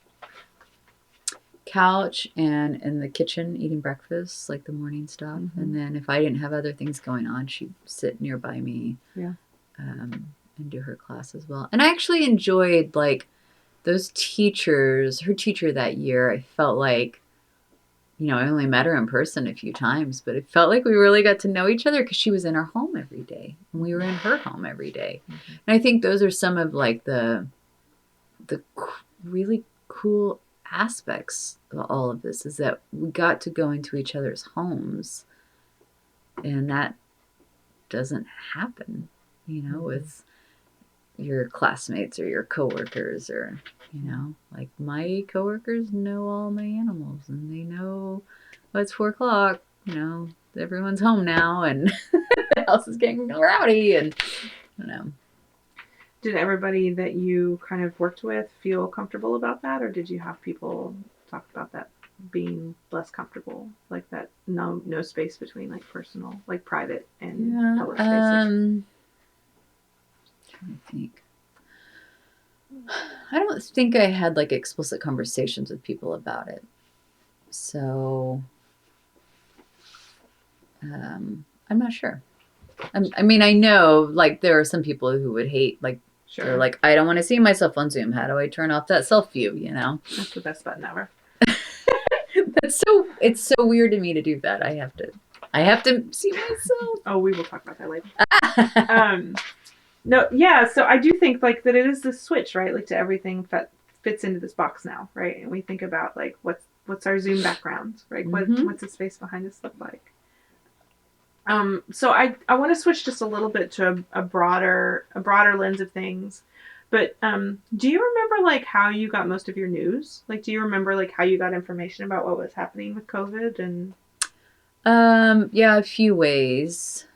Couch and in the kitchen eating breakfast, like the morning stuff. And then if I didn't have other things going on, she'd sit nearby me, and do her class as well. And I actually enjoyed like those teachers. Her teacher that year, I felt like, I only met her in person a few times, but it felt like we really got to know each other because she was in our home every day and we were in her home every day. And I think those are some of like the really cool aspects of all of this, is that we got to go into each other's homes, and that doesn't happen, with your classmates or your coworkers, or like my coworkers know all my animals and they know, oh, it's 4:00, everyone's home now and the house is getting rowdy, and I don't know. Did everybody that you kind of worked with feel comfortable about that, or did you have people talk about that being less comfortable, like that no space between like personal, like private and public spaces? I'm trying to think. I don't think I had like explicit conversations with people about it. So I'm not sure. I mean, I know like there are some people who would hate, like, Sure. They're like, I don't want to see myself on Zoom. How do I turn off that self view? That's the best button ever. It's so weird to me to do that. I have to see myself. Oh, we will talk about that later. No, yeah. So I do think like that it is this switch, right? Like to everything that fits into this box now, right? And we think about like what's our Zoom background, right? What's the space behind us look like? So I want to switch just a little bit to a broader lens of things. But do you remember like how you got most of your news? Like, do you remember like how you got information about what was happening with COVID? And yeah, a few ways.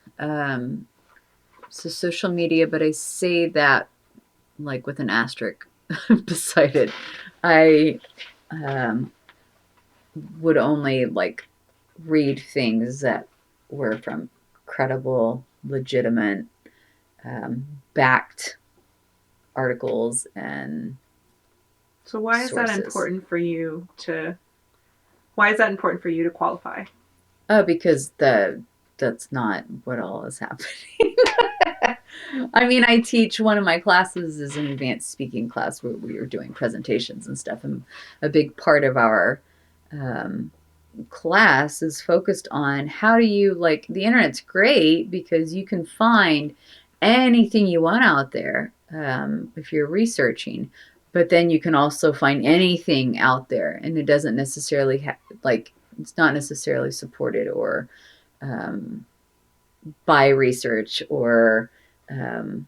So social media, but I say that like with an asterisk beside it. I would only like read things that were from credible, legitimate, backed articles and so why is that sources. important for you to Why is that important for you to qualify? Oh, because that's not what all is happening. I mean, I teach, one of my classes is an advanced speaking class where we are doing presentations and stuff. And a big part of our um, class is focused on how do you, like, the internet's great because you can find anything you want out there if you're researching. But then you can also find anything out there, and it doesn't necessarily like, it's not necessarily supported or um, by research or and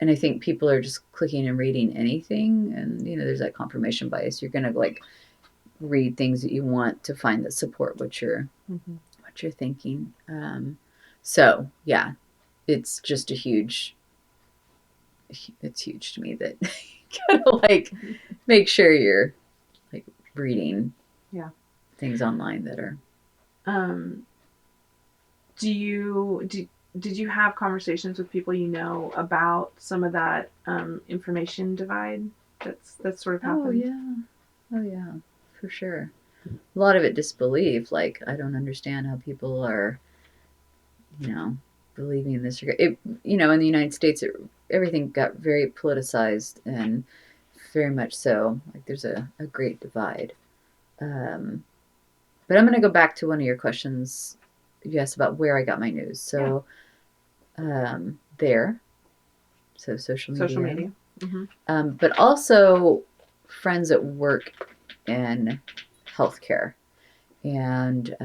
I think people are just clicking and reading anything, and there's that confirmation bias. You're gonna like read things that you want to find that support what you're thinking. So yeah, it's just it's huge to me that you gotta like make sure you're like reading things online that are. Did you have conversations with people about some of that information divide that's sort of happened? Oh yeah, for sure. A lot of it disbelief. Like, I don't understand how people are, believing this. In the United States, everything got very politicized, and very much so. Like, there's a great divide. But I'm going to go back to one of your questions. You asked about where I got my news. So, there. So social media. Social media. Mm-hmm. But also friends at work in healthcare. And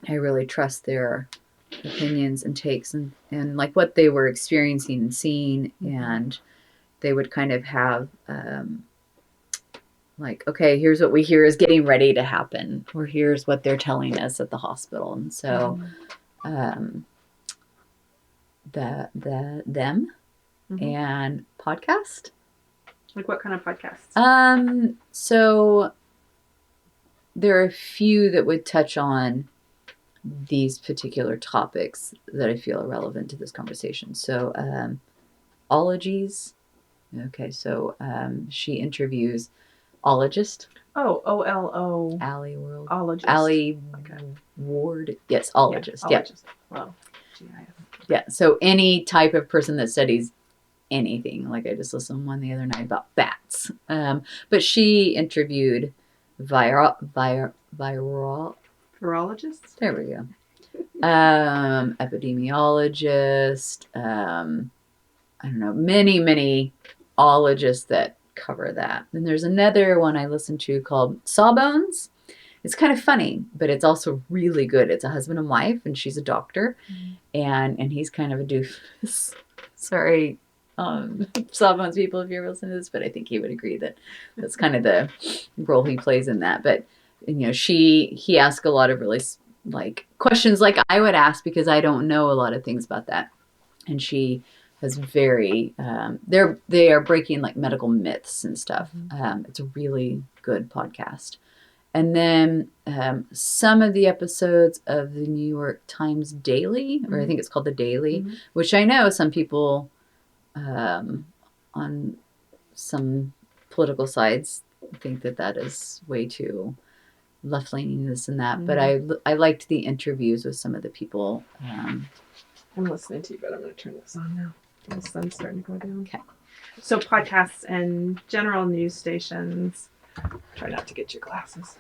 I really trust their opinions and takes and like what they were experiencing and seeing. And they would kind of have like, okay, here's what we hear is getting ready to happen, or here's what they're telling us at the hospital. And so them and podcast. Like, what kind of podcasts? So there are a few that would touch on these particular topics that I feel are relevant to this conversation. So, ologies. Okay, so she interviews ologist. Oh, O-L-O. Allie World. Ologist. Allie Ward. Yes, ologist. Yeah. Ologist. Wow. Yeah, so any type of person that studies anything. Like, I just listened to one the other night about bats. But she interviewed virologists. There we go. Epidemiologist. I don't know, many ologists that cover that. And there's another one I listened to called Sawbones. It's kind of funny, but it's also really good. It's a husband and wife, and she's a doctor, and he's kind of a doofus. Sorry, Sawbones people, if you're listening to this, but I think he would agree that that's kind of the role he plays in that. But he asked a lot of really like questions like I would ask, because I don't know a lot of things about that, and she has very they are breaking like medical myths and stuff. It's a really good podcast. And then some of the episodes of the New York Times Daily, or I think it's called the Daily, which I know some people on some political sides think that is way too left-leaning, this and that. But I liked the interviews with some of the people. I'm listening to you, but I'm going to turn this on now. The sun's starting to go down. Okay. So podcasts and general news stations. Try not to get your glasses.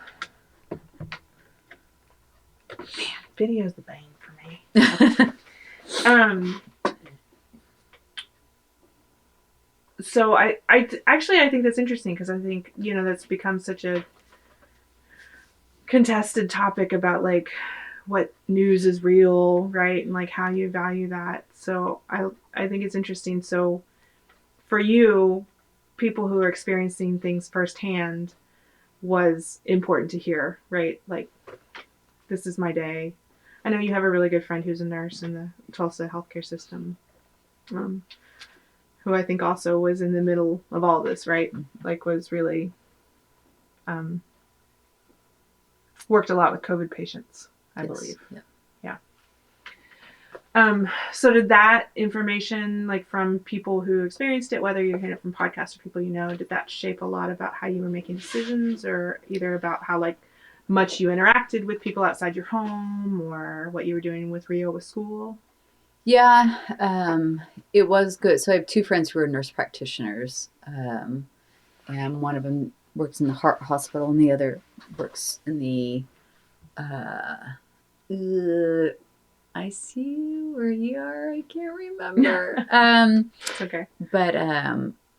Man, video's the bane for me. So I think that's interesting, because I think, that's become such a contested topic about like what news is real, right? And like how you value that. So I think it's interesting. So for you, people who are experiencing things firsthand was important to hear, right? Like, this is my day. I know you have a really good friend who's a nurse in the Tulsa healthcare system, who I think also was in the middle of all this, right? Like, was really worked a lot with COVID patients, I believe. Yeah. So did that information, like from people who experienced it, whether you're hearing it from podcasts or people did that shape a lot about how you were making decisions, or either about how like much you interacted with people outside your home, or what you were doing with Rio with school? Yeah, it was good. So I have two friends who are nurse practitioners, and one of them works in the heart hospital, and the other works in the ICU or ER. I can't remember. It's okay. But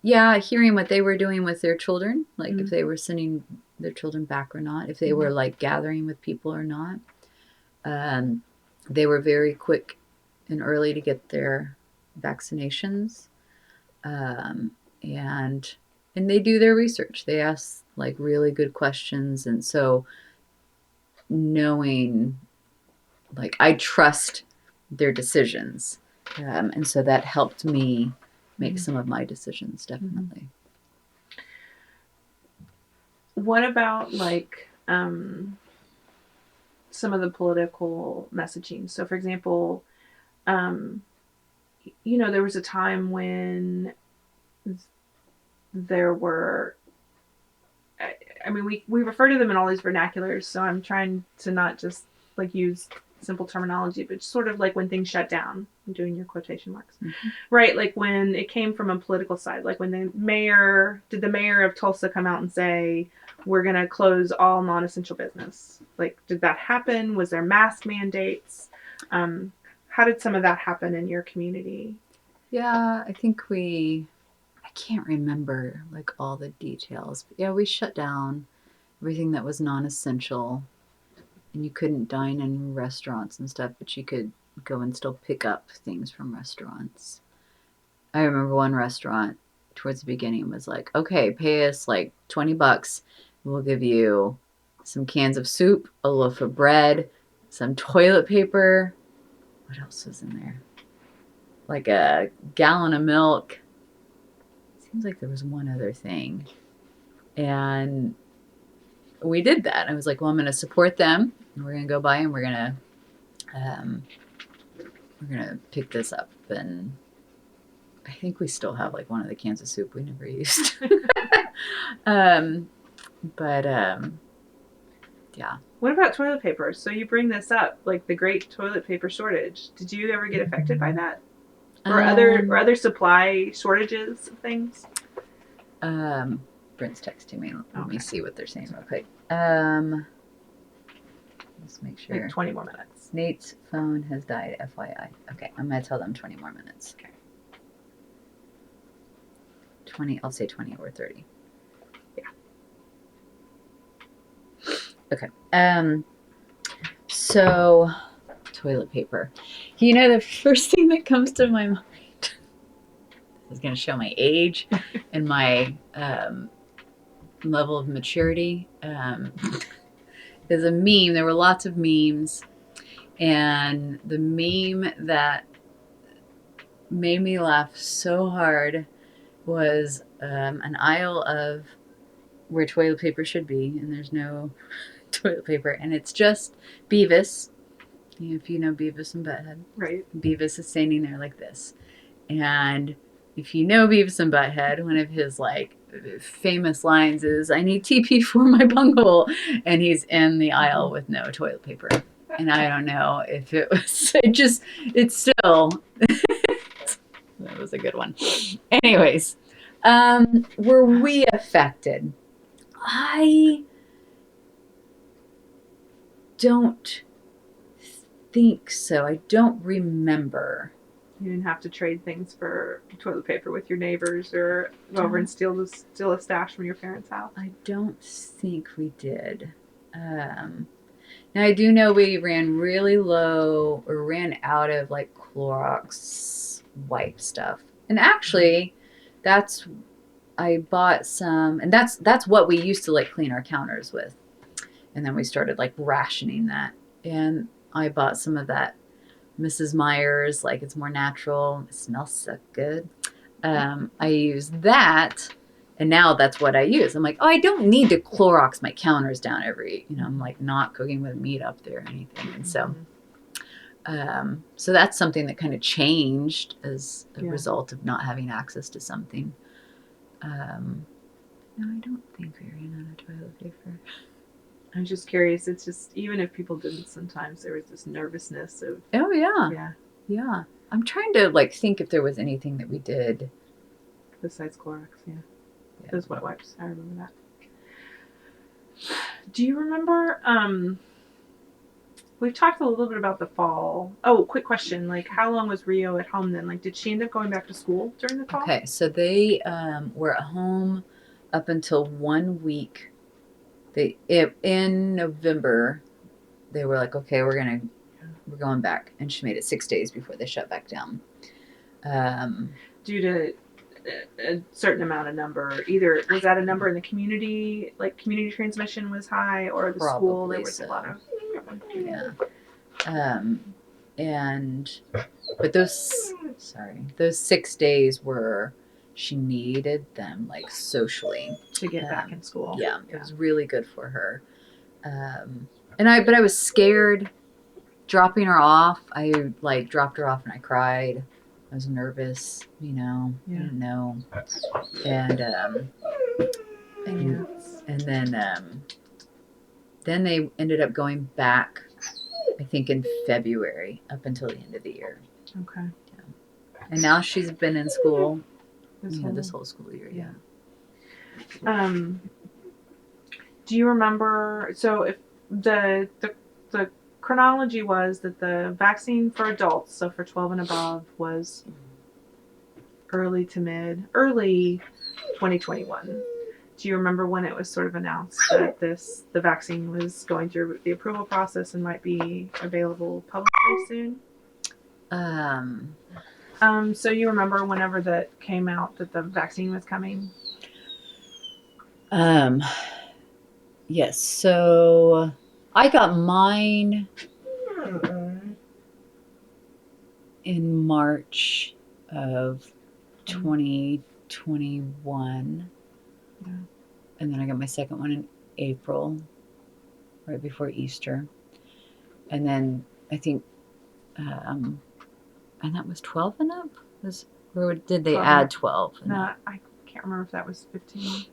yeah, hearing what they were doing with their children, like if they were sending their children back or not, if they were like gathering with people or not. They were very quick and early to get their vaccinations, and they do their research. They ask like really good questions, and so knowing, like, I trust their decisions, and so that helped me make some of my decisions, definitely. What about like some of the political messaging? So, for example, there was a time when there were, I mean, we refer to them in all these vernaculars, so I'm trying to not just like use simple terminology, but sort of like when things shut down. I'm doing your quotation marks, right? Like when it came from a political side, like when the mayor of Tulsa come out and say, we're going to close all non-essential business? Like, did that happen? Was there mask mandates? How did some of that happen in your community? Yeah, I think I can't remember like all the details, but yeah, we shut down everything that was non-essential, and you couldn't dine in restaurants and stuff, but you could go and still pick up things from restaurants. I remember one restaurant towards the beginning was like, okay, pay us like $20. We'll give you some cans of soup, a loaf of bread, some toilet paper. What else was in there? Like a gallon of milk. Seems like there was one other thing. And we did that. I was like, well, I'm going to support them. We're going to go by and we're going to pick this up. And I think we still have like one of the cans of soup we never used. Yeah. What about toilet paper? So you bring this up, like the great toilet paper shortage. Did you ever get affected by that? Or other supply shortages of things? Brent's texting me. Let me see what they're saying real quick. Let's make sure. Like 20 more minutes. Nate's phone has died, FYI. Okay, I'm going to tell them 20 more minutes. Okay. 20, I'll say 20 or 30. Yeah. Okay. So, toilet paper. The first thing that comes to my mind is going to show my age and my level of maturity. Is a meme. There were lots of memes, and the meme that made me laugh so hard was an aisle of where toilet paper should be, and there's no toilet paper, and it's just Beavis. If you know Beavis and Butthead, right? Beavis is standing there like this, and if you know Beavis and Butthead, one of his like famous lines is, "I need TP for my bunghole," and he's in the aisle with no toilet paper. And I don't know if it was. It's still. That was a good one. Anyways, were we affected? I don't think so. I don't remember. You didn't have to trade things for toilet paper with your neighbors, or go over and steal a stash from your parents' house? I don't think we did. Now I do know we ran really low, or ran out of like Clorox wipe stuff. And actually, I bought some, and that's what we used to like clean our counters with. And then we started like rationing that. And I bought some of that Mrs. Meyer's, like it's more natural. It smells so good. I used that, and now that's what I use. I'm like, oh, I don't need to Clorox my counters down I'm like not cooking with meat up there or anything. And so, so that's something that kind of changed as a result of not having access to something. No, I don't think we ran out of toilet paper. I'm just curious. It's just, even if people didn't, sometimes there was this nervousness of, Oh yeah. yeah, Yeah. I'm trying to like think if there was anything that we did. besides Clorox, yeah. Yeah. Those wet wipes. I remember that. Do you remember, we've talked a little bit about the fall. Oh, quick question. Like, how long was Rio at home then? Like, did she end up going back to school during the fall? Okay, so they were at home up until 1 week. In November, they were like, okay, we're going back, and she made it 6 days before they shut back down. Due to a certain amount of number, either was that a number in the community, like community transmission was high, or the school there was a lot of, yeah. But those 6 days were, she needed them like socially to get back in school. Yeah, it was really good for her. But I was scared dropping her off. I like dropped her off and I cried. I was nervous, I didn't know. And then they ended up going back, I think in February, up until the end of the year. Okay. Yeah. And now she's been in school this whole school year. Yeah. Do you remember, so if the chronology was that the vaccine for adults, so for 12 and above, was early 2021. Do you remember when it was sort of announced that the vaccine was going through the approval process and might be available publicly soon? So you remember whenever that came out that the vaccine was coming? Yes. So I got mine in March of 2021. Yeah. And then I got my second one in April, right before Easter. And then I think, and that was 12 and up? Or did they add 12? No, I can't remember if that was 15.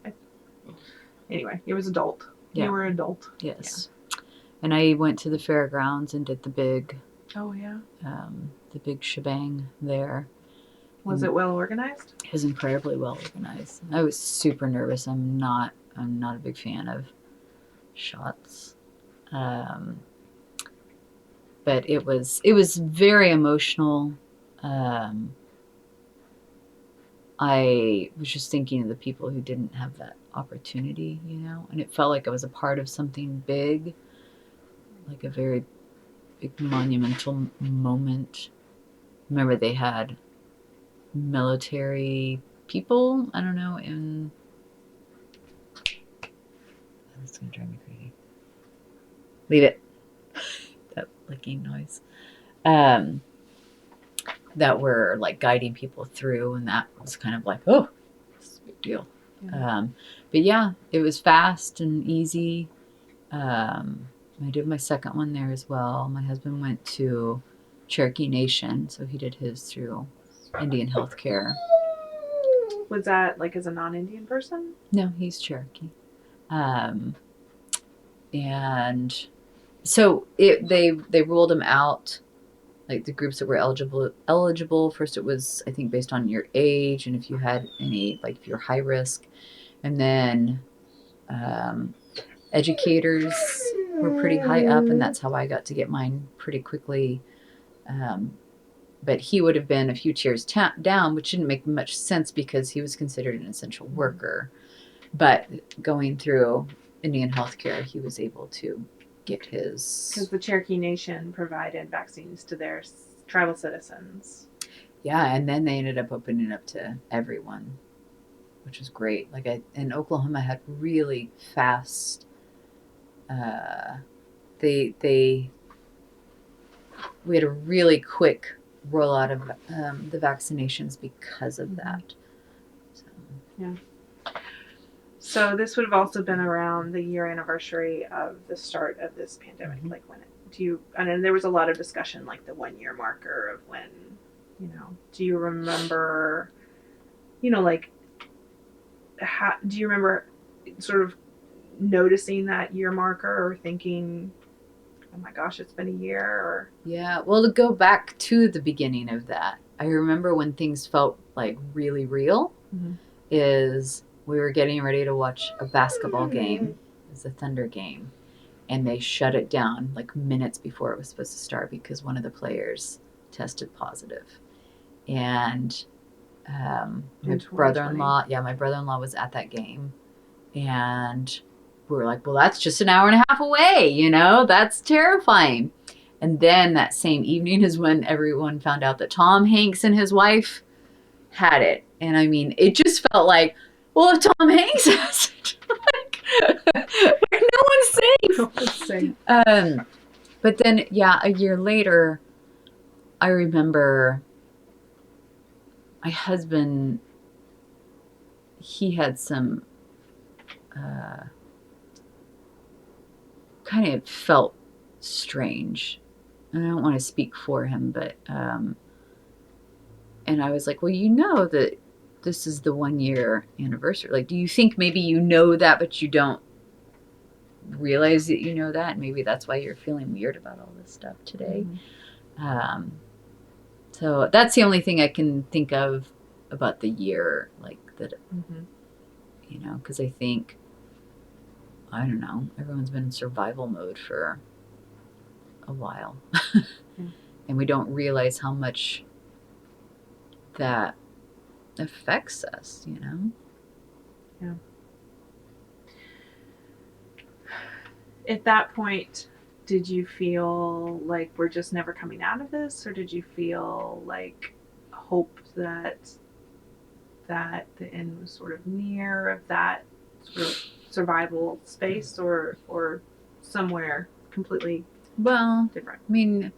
Anyway, it was adult. Yeah. You were adult. Yes. Yeah. And I went to the fairgrounds and did the big, the big shebang there. Was it well organized? It was incredibly well organized. I was super nervous. I'm not a big fan of shots. But it was very emotional. I was just thinking of the people who didn't have that opportunity, and it felt like I was a part of something big, like a very big monumental moment. Remember they had military people, I don't know, that's gonna drive me crazy. Leave it. That licking noise. That were like guiding people through, and that was kind of like, oh, this is a big deal. Yeah. But yeah, it was fast and easy. I did my second one there as well. My husband went to Cherokee Nation, so he did his through Indian Healthcare. Was that like as a non-Indian person? No, he's Cherokee. And so they ruled him out, like the groups that were eligible. First it was, I think, based on your age and if you had any, like if you're high risk. And then educators were pretty high up, and that's how I got to get mine pretty quickly. But he would have been a few tiers down, which didn't make much sense because he was considered an essential worker. But going through Indian Healthcare, he was able to get his... Because the Cherokee Nation provided vaccines to their tribal citizens. Yeah, and then they ended up opening up to everyone, which was great. Like in Oklahoma had really fast... we had a really quick rollout of the vaccinations because of that. So. Yeah. So this would have also been around the year anniversary of the start of this pandemic. Mm-hmm. Like and then there was a lot of discussion, like the 1 year marker of when, do you remember, do you remember sort of noticing that year marker or thinking, oh my gosh, it's been a year? Or Yeah, well, to go back to the beginning of that, I remember when things felt like really real, is we were getting ready to watch a basketball game. It was a Thunder game. And they shut it down like minutes before it was supposed to start because one of the players tested positive. And my In 2020. brother-in-law, yeah, my brother-in-law was at that game. And we were like, well, that's just an hour and a half away, you know, that's terrifying. And then that same evening is when everyone found out that Tom Hanks and his wife had it. And I mean, it just felt like, well, if Tom Hanks has it, like, no one's safe. No one's safe. But then, yeah, a year later, I remember my husband, he had some kind of felt strange. And I don't want to speak for him, but, and I was like, well, you know that this is the 1 year anniversary. Like, do you think maybe you know that, but you don't realize that you know that? And maybe that's why you're feeling weird about all this stuff today. So that's the only thing I can think of about the year, like that, you know, because I think, I don't know, everyone's been in survival mode for a while. And we don't realize how much that affects us, you know? Yeah. At that point, did you feel like we're just never coming out of this, or did you feel like hope that the end was sort of near of that sort of survival space, or somewhere completely different? I mean,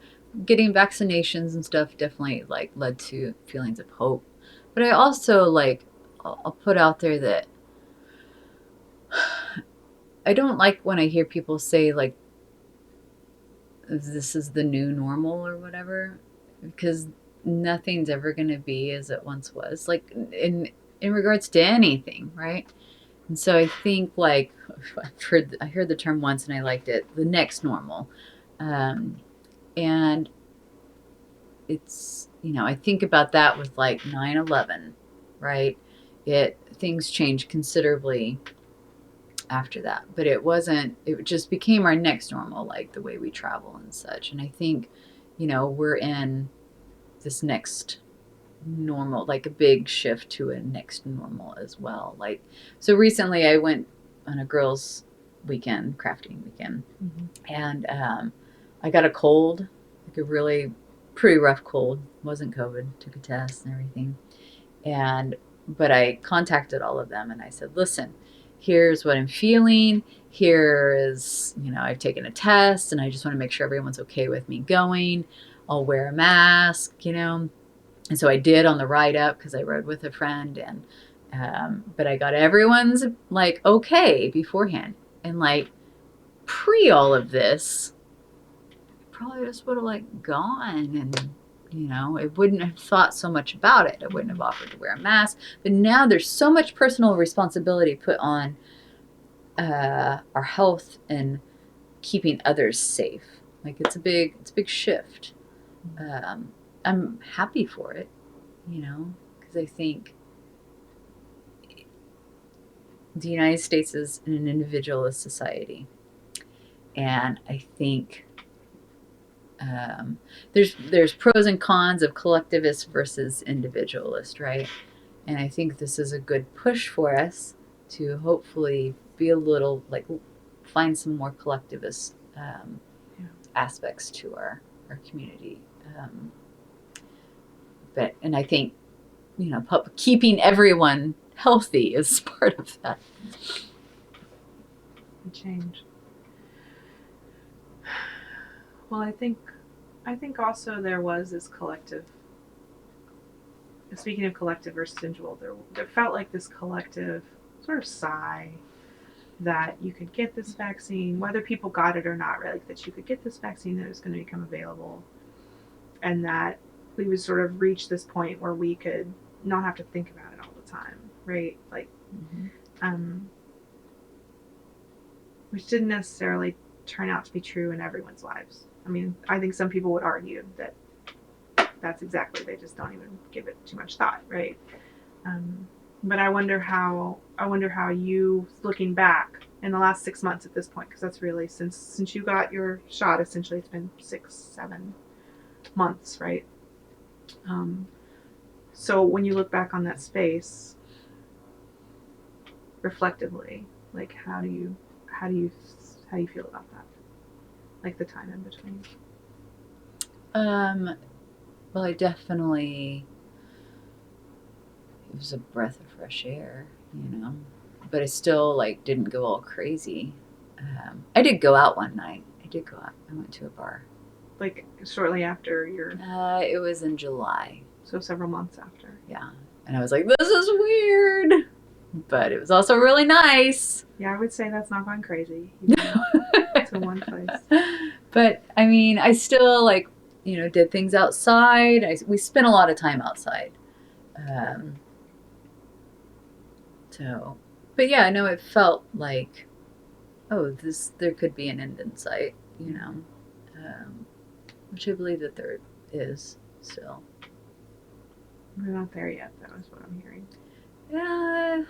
getting vaccinations and stuff definitely like led to feelings of hope. But I also like, I'll put out there that I don't like when I hear people say like, this is the new normal or whatever, because nothing's ever going to be as it once was, like in regards to anything, right? And so I think like I heard the term once and I liked it, the next normal. And it's, you know, I think about that with like 9/11, right? Things changed considerably after that, but it just became our next normal, like the way we travel and such. And I think, you know, we're in this next normal, like a big shift to a next normal as well. Like, so recently I went on a girls' weekend, crafting weekend, and I got a cold, like a really pretty rough cold. It wasn't COVID. Took a test and everything, but I contacted all of them and I said, listen, here's what I'm feeling. Here is, you know, I've taken a test and I just want to make sure everyone's okay with me going. I'll wear a mask, you know. And so I did on the ride up because I rode with a friend, and but I got everyone's like okay beforehand, and like pre all of this, probably just would have like gone, and you know, I wouldn't have thought so much about it. I wouldn't have offered to wear a mask. But now there's so much personal responsibility put on our health and keeping others safe. Like it's a big shift. I'm happy for it, you know, because I think the United States is an individualist society, and I think there's pros and cons of collectivist versus individualist, right? And I think this is a good push for us to hopefully be a little like find some more collectivist aspects to our community. And I think, you know, keeping everyone healthy is part of that. Change. Well, I think also there was this collective. Speaking of collective versus individual, there felt like this collective sort of sigh that you could get this vaccine, whether people got it or not, right? Like that you could get this vaccine, that it was going to become available, and that we would sort of reach this point where we could not have to think about it all the time, right? Like, which didn't necessarily turn out to be true in everyone's lives. I mean, I think some people would argue that that's exactly, they just don't even give it too much thought, right? But I wonder how you, looking back in the last 6 months at this point, because that's really since you got your shot, essentially it's been 6-7 months, right? So when you look back on that space reflectively, like how do you feel about that? Like the time in between. Well, I definitely, it was a breath of fresh air, you know, but I still like didn't go all crazy. I did go out one night. I went to a bar. Like shortly after your. It was in July. So several months after. Yeah. And I was like, this is weird. But it was also really nice. Yeah, I would say that's not gone crazy. You know, to one place. But I mean, I still like, you know, did things outside. We spent a lot of time outside. So, but yeah, no, it felt like, oh, there could be an end in sight, you know, which I believe that there is still. We're not there yet, though, is what I'm hearing. Yeah.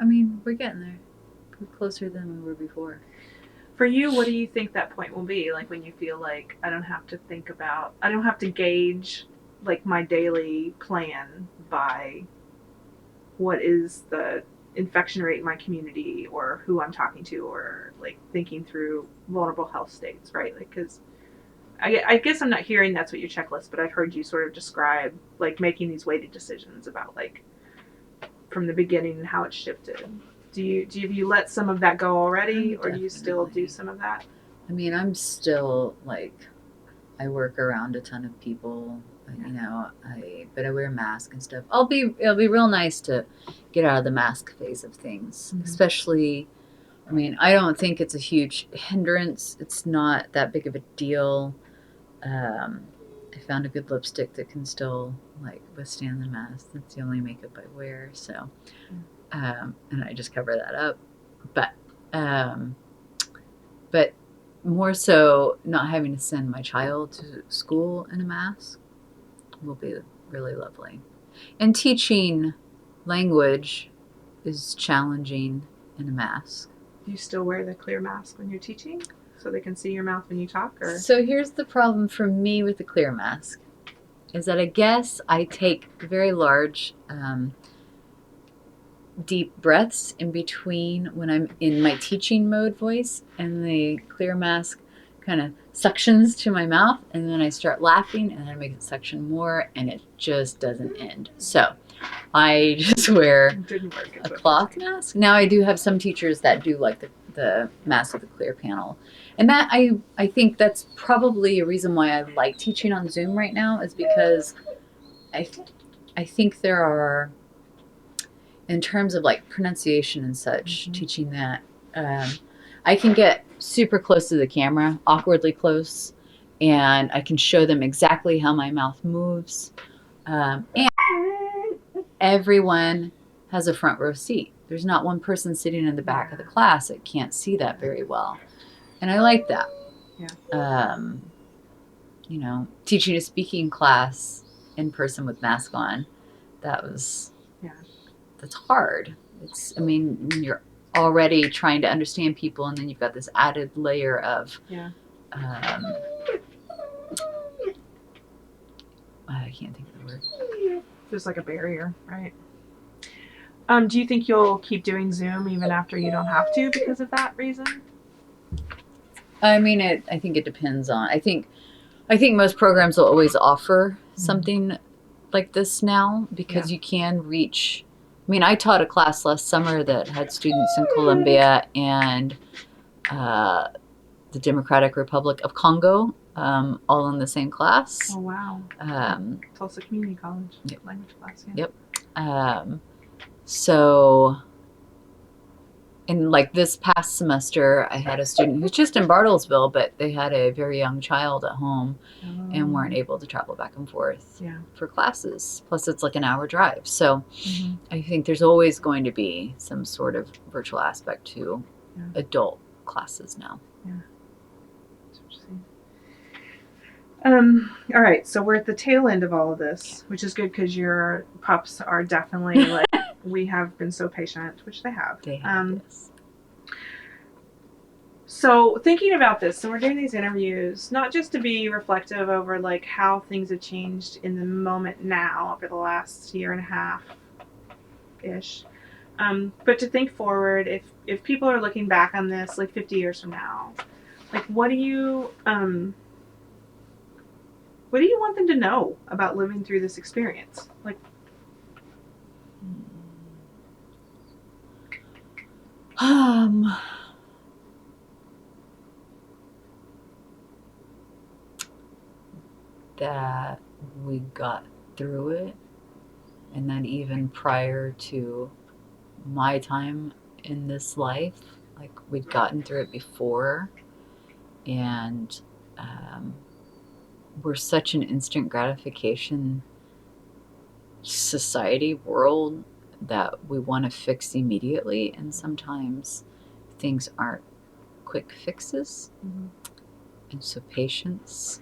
I mean, we're getting there. We're closer than we were before. For you, what do you think that point will be? Like when you feel like I don't have to gauge like my daily plan by what is the infection rate in my community or who I'm talking to, or like thinking through vulnerable health states, right? Like, because I guess I'm not hearing that's what your checklist, but I've heard you sort of describe like making these weighted decisions about like from the beginning and how it's shifted. Do you let some of that go already, or do you still do some of that? I mean, I'm still like, I work around a ton of people, you know, but I wear a mask and stuff. It'll be real nice to get out of the mask phase of things, especially, I mean, I don't think it's a huge hindrance. It's not that big of a deal. I found a good lipstick that can still like withstand the mask. That's the only makeup I wear. So, and I just cover that up. But more so not having to send my child to school in a mask will be really lovely. And teaching language is challenging in a mask. Do you still wear the clear mask when you're teaching so they can see your mouth when you talk? Or? So here's the problem for me with the clear mask is that I guess I take very large, deep breaths in between when I'm in my teaching mode voice, and the clear mask kind of suctions to my mouth, and then I start laughing, and then I make it suction more, and it just doesn't end. So I just wear a cloth mask. Now I do have some teachers that do like the mask with the clear panel, and that I think that's probably a reason why I like teaching on Zoom right now, is because I think there are, in terms of like pronunciation and such, teaching that, I can get super close to the camera, awkwardly close, and I can show them exactly how my mouth moves. And everyone has a front row seat. There's not one person sitting in the back of the class that can't see that very well. And I like that. Yeah. You know, teaching a speaking class in person with mask on, that's hard. I mean, when you're already trying to understand people, and then you've got this added layer of, I can't think of the word. There's like a barrier, right? Do you think you'll keep doing Zoom even after you don't have to because of that reason? I mean, I think it depends on. I think most programs will always offer something like this now, because you can reach. I mean, I taught a class last summer that had students in Colombia and the Democratic Republic of Congo, all in the same class. Oh, wow. Tulsa Community College. Yep. Language class, yeah. Yep. So, in like this past semester, I had a student who's just in Bartlesville, but they had a very young child at home and weren't able to travel back and forth for classes. Plus, it's like an hour drive. So, I think there's always going to be some sort of virtual aspect to adult classes now. That's interesting. All right, so we're at the tail end of all of this, which is good because your pups are definitely like, we have been so patient, which they have. They have, yes. So thinking about this, so we're doing these interviews, not just to be reflective over like how things have changed in the moment now over the last year and a half ish, but to think forward. If people are looking back on this like 50 years from now, like what do you want them to know about living through this experience? Like, that we got through it, and that even prior to my time in this life, like we'd gotten through it before, and we're such an instant gratification society world that we want to fix immediately, and sometimes things aren't quick fixes. And so patience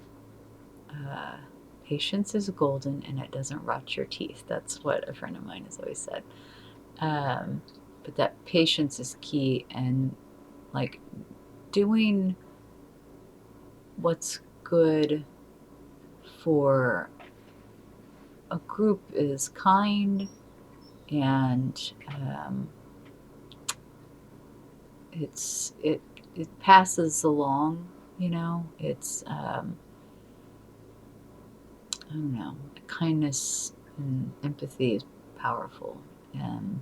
is golden, and it doesn't rot your teeth. That's what a friend of mine has always said. But that patience is key, and like doing what's good for a group is kind, and it passes along. It's I don't know. Kindness and empathy is powerful, and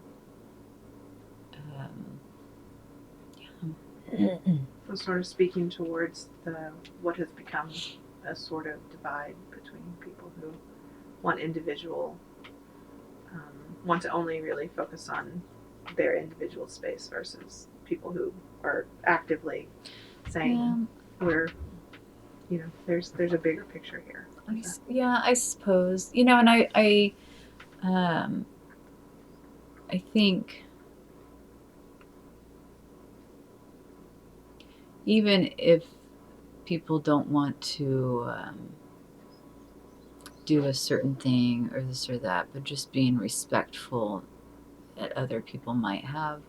so sort of speaking towards what has become a sort of divide between people who want want to only really focus on their individual space versus people who are actively saying we're, there's a bigger picture here. I suppose, and I think even if people don't want to do a certain thing or this or that, but just being respectful that other people might have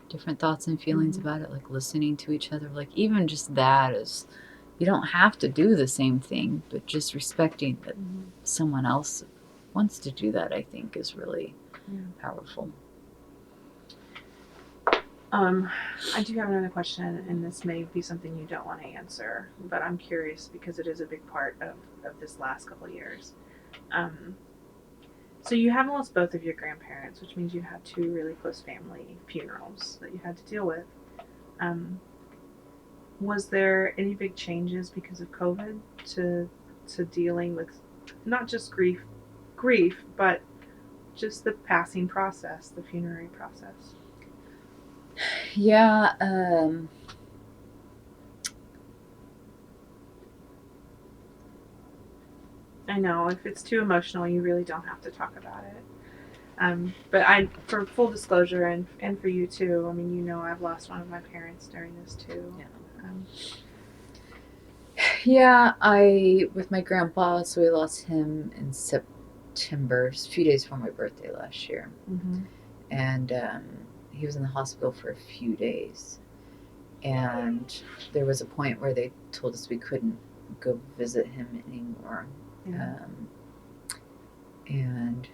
different thoughts and feelings about it, like listening to each other, like even just that is, you don't have to do the same thing, but just respecting that someone else wants to do that, I think is really powerful. I do have another question, and this may be something you don't want to answer, but I'm curious because it is a big part of this last couple of years. So you have lost both of your grandparents, which means you had two really close family funerals that you had to deal with. Was there any big changes because of COVID to dealing with not just grief, but just the passing process, the funerary process? Yeah, I know if it's too emotional, you really don't have to talk about it. But for full disclosure, and for you too, I mean, I've lost one of my parents during this too. with my grandpa, so we lost him in September, a few days before my birthday last year. And he was in the hospital for a few days, and there was a point where they told us we couldn't go visit him anymore. And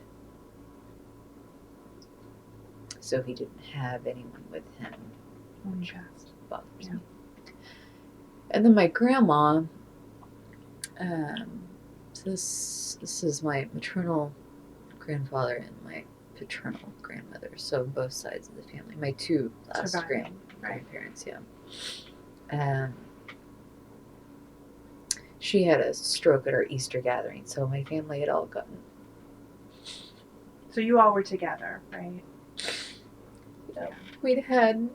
so he didn't have anyone with him, which bothers me. And then my grandma, so this is my maternal grandfather and my paternal grandmother, so both sides of the family. My two last grandparents, she had a stroke at our Easter gathering, so my family had all gotten. So you all were together, right? We'd had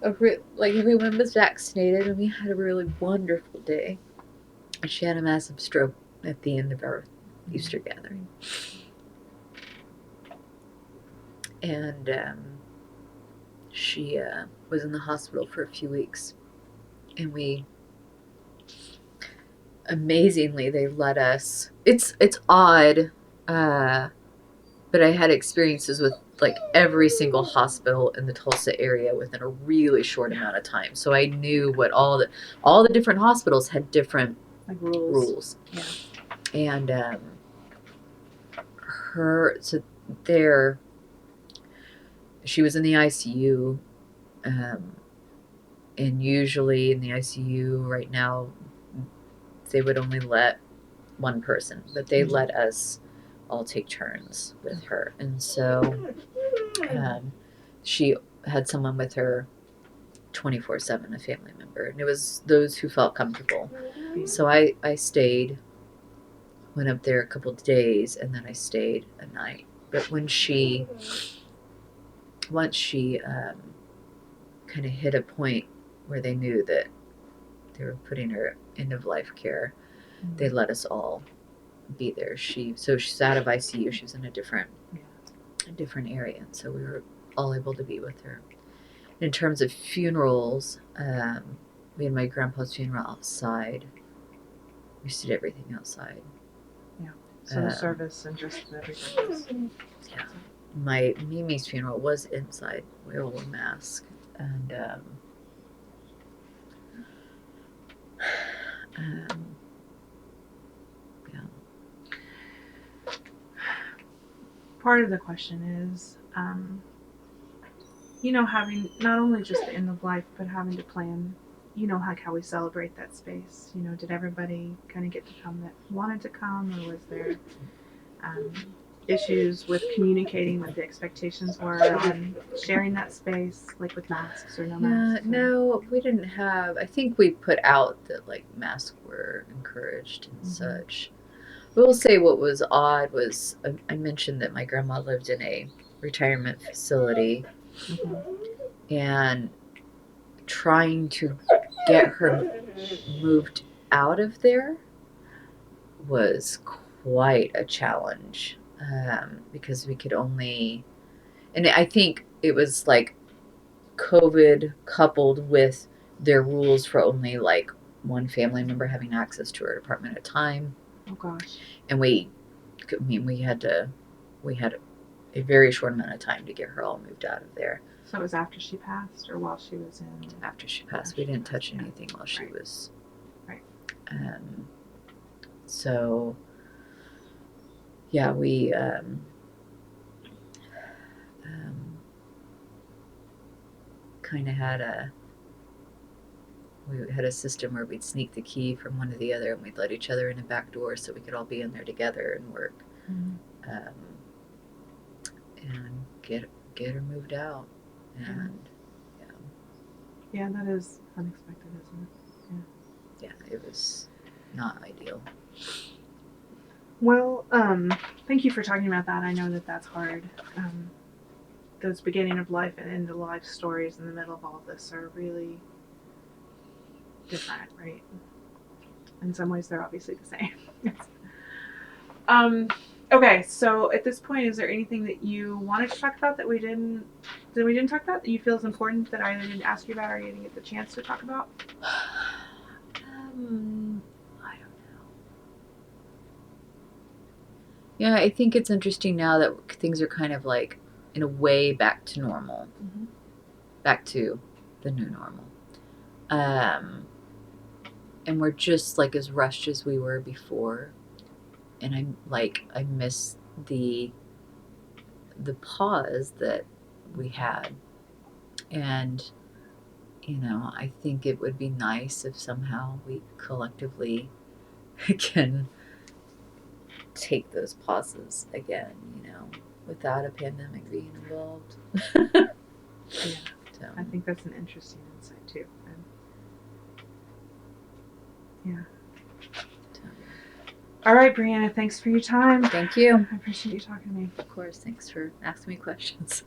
everyone was vaccinated, and we had a really wonderful day. And she had a massive stroke at the end of our Easter gathering. And she was in the hospital for a few weeks, and we amazingly they let us. It's odd, but I had experiences with like every single hospital in the Tulsa area within a really short amount of time. So I knew what all the different hospitals had different Like rules. Yeah. And there she was in the ICU, and usually in the ICU right now they would only let one person, but they let us all take turns with her. And so she had someone with her 24/7, a family member, and it was those who felt comfortable. So I stayed, went up there a couple of days, and then I stayed a night. But once she kind of hit a point where they knew that they were putting her end of life care, they let us all be there. She's out of ICU. She was in a different area, and so we were all able to be with her. In terms of funerals, we had my grandpa's funeral outside. We just did everything outside. Yeah. So the service and just everything else. Yeah. My Mimi's funeral was inside. We all wore masks. And yeah. Part of the question is, having not only just the end of life, but having to plan, like how we celebrate that space. Did everybody kind of get to come that wanted to come, or was there issues with communicating what the expectations were on sharing that space, like with masks or no masks? No, we didn't have. I think we put out that like masks were encouraged and such. I will say what was odd was I mentioned that my grandma lived in a retirement facility, and trying to get her moved out of there was quite a challenge, because we could only, and I think it was like COVID coupled with their rules for only like one family member having access to her apartment at a time. Oh gosh. And we had a very short amount of time to get her all moved out of there. So it was after she passed, or while she was in? After she passed. We didn't touch anything while she was. Right. So, yeah, we kind of had a system where we'd sneak the key from one to the other, and we'd let each other in a back door so we could all be in there together and work, and get her moved out. And yeah, that is unexpected, isn't it? Yeah, it was not ideal. Well, thank you for talking about that. I know that that's hard. Those beginning of life and end of life stories in the middle of all of this are really different, right? In some ways, they're obviously the same. Okay, so at this point, is there anything that you wanted to talk about that we didn't talk about, that you feel is important that I didn't ask you about or you didn't get the chance to talk about? I don't know. Yeah, I think it's interesting now that things are kind of like, in a way, back to normal, back to the new normal. And we're just like as rushed as we were before. And I miss the pause that we had. And, I think it would be nice if somehow we collectively can take those pauses again, without a pandemic being involved. Yeah. So. I think that's an interesting insight too. Yeah. All right, Briana, thanks for your time. Thank you. I appreciate you talking to me. Of course, thanks for asking me questions.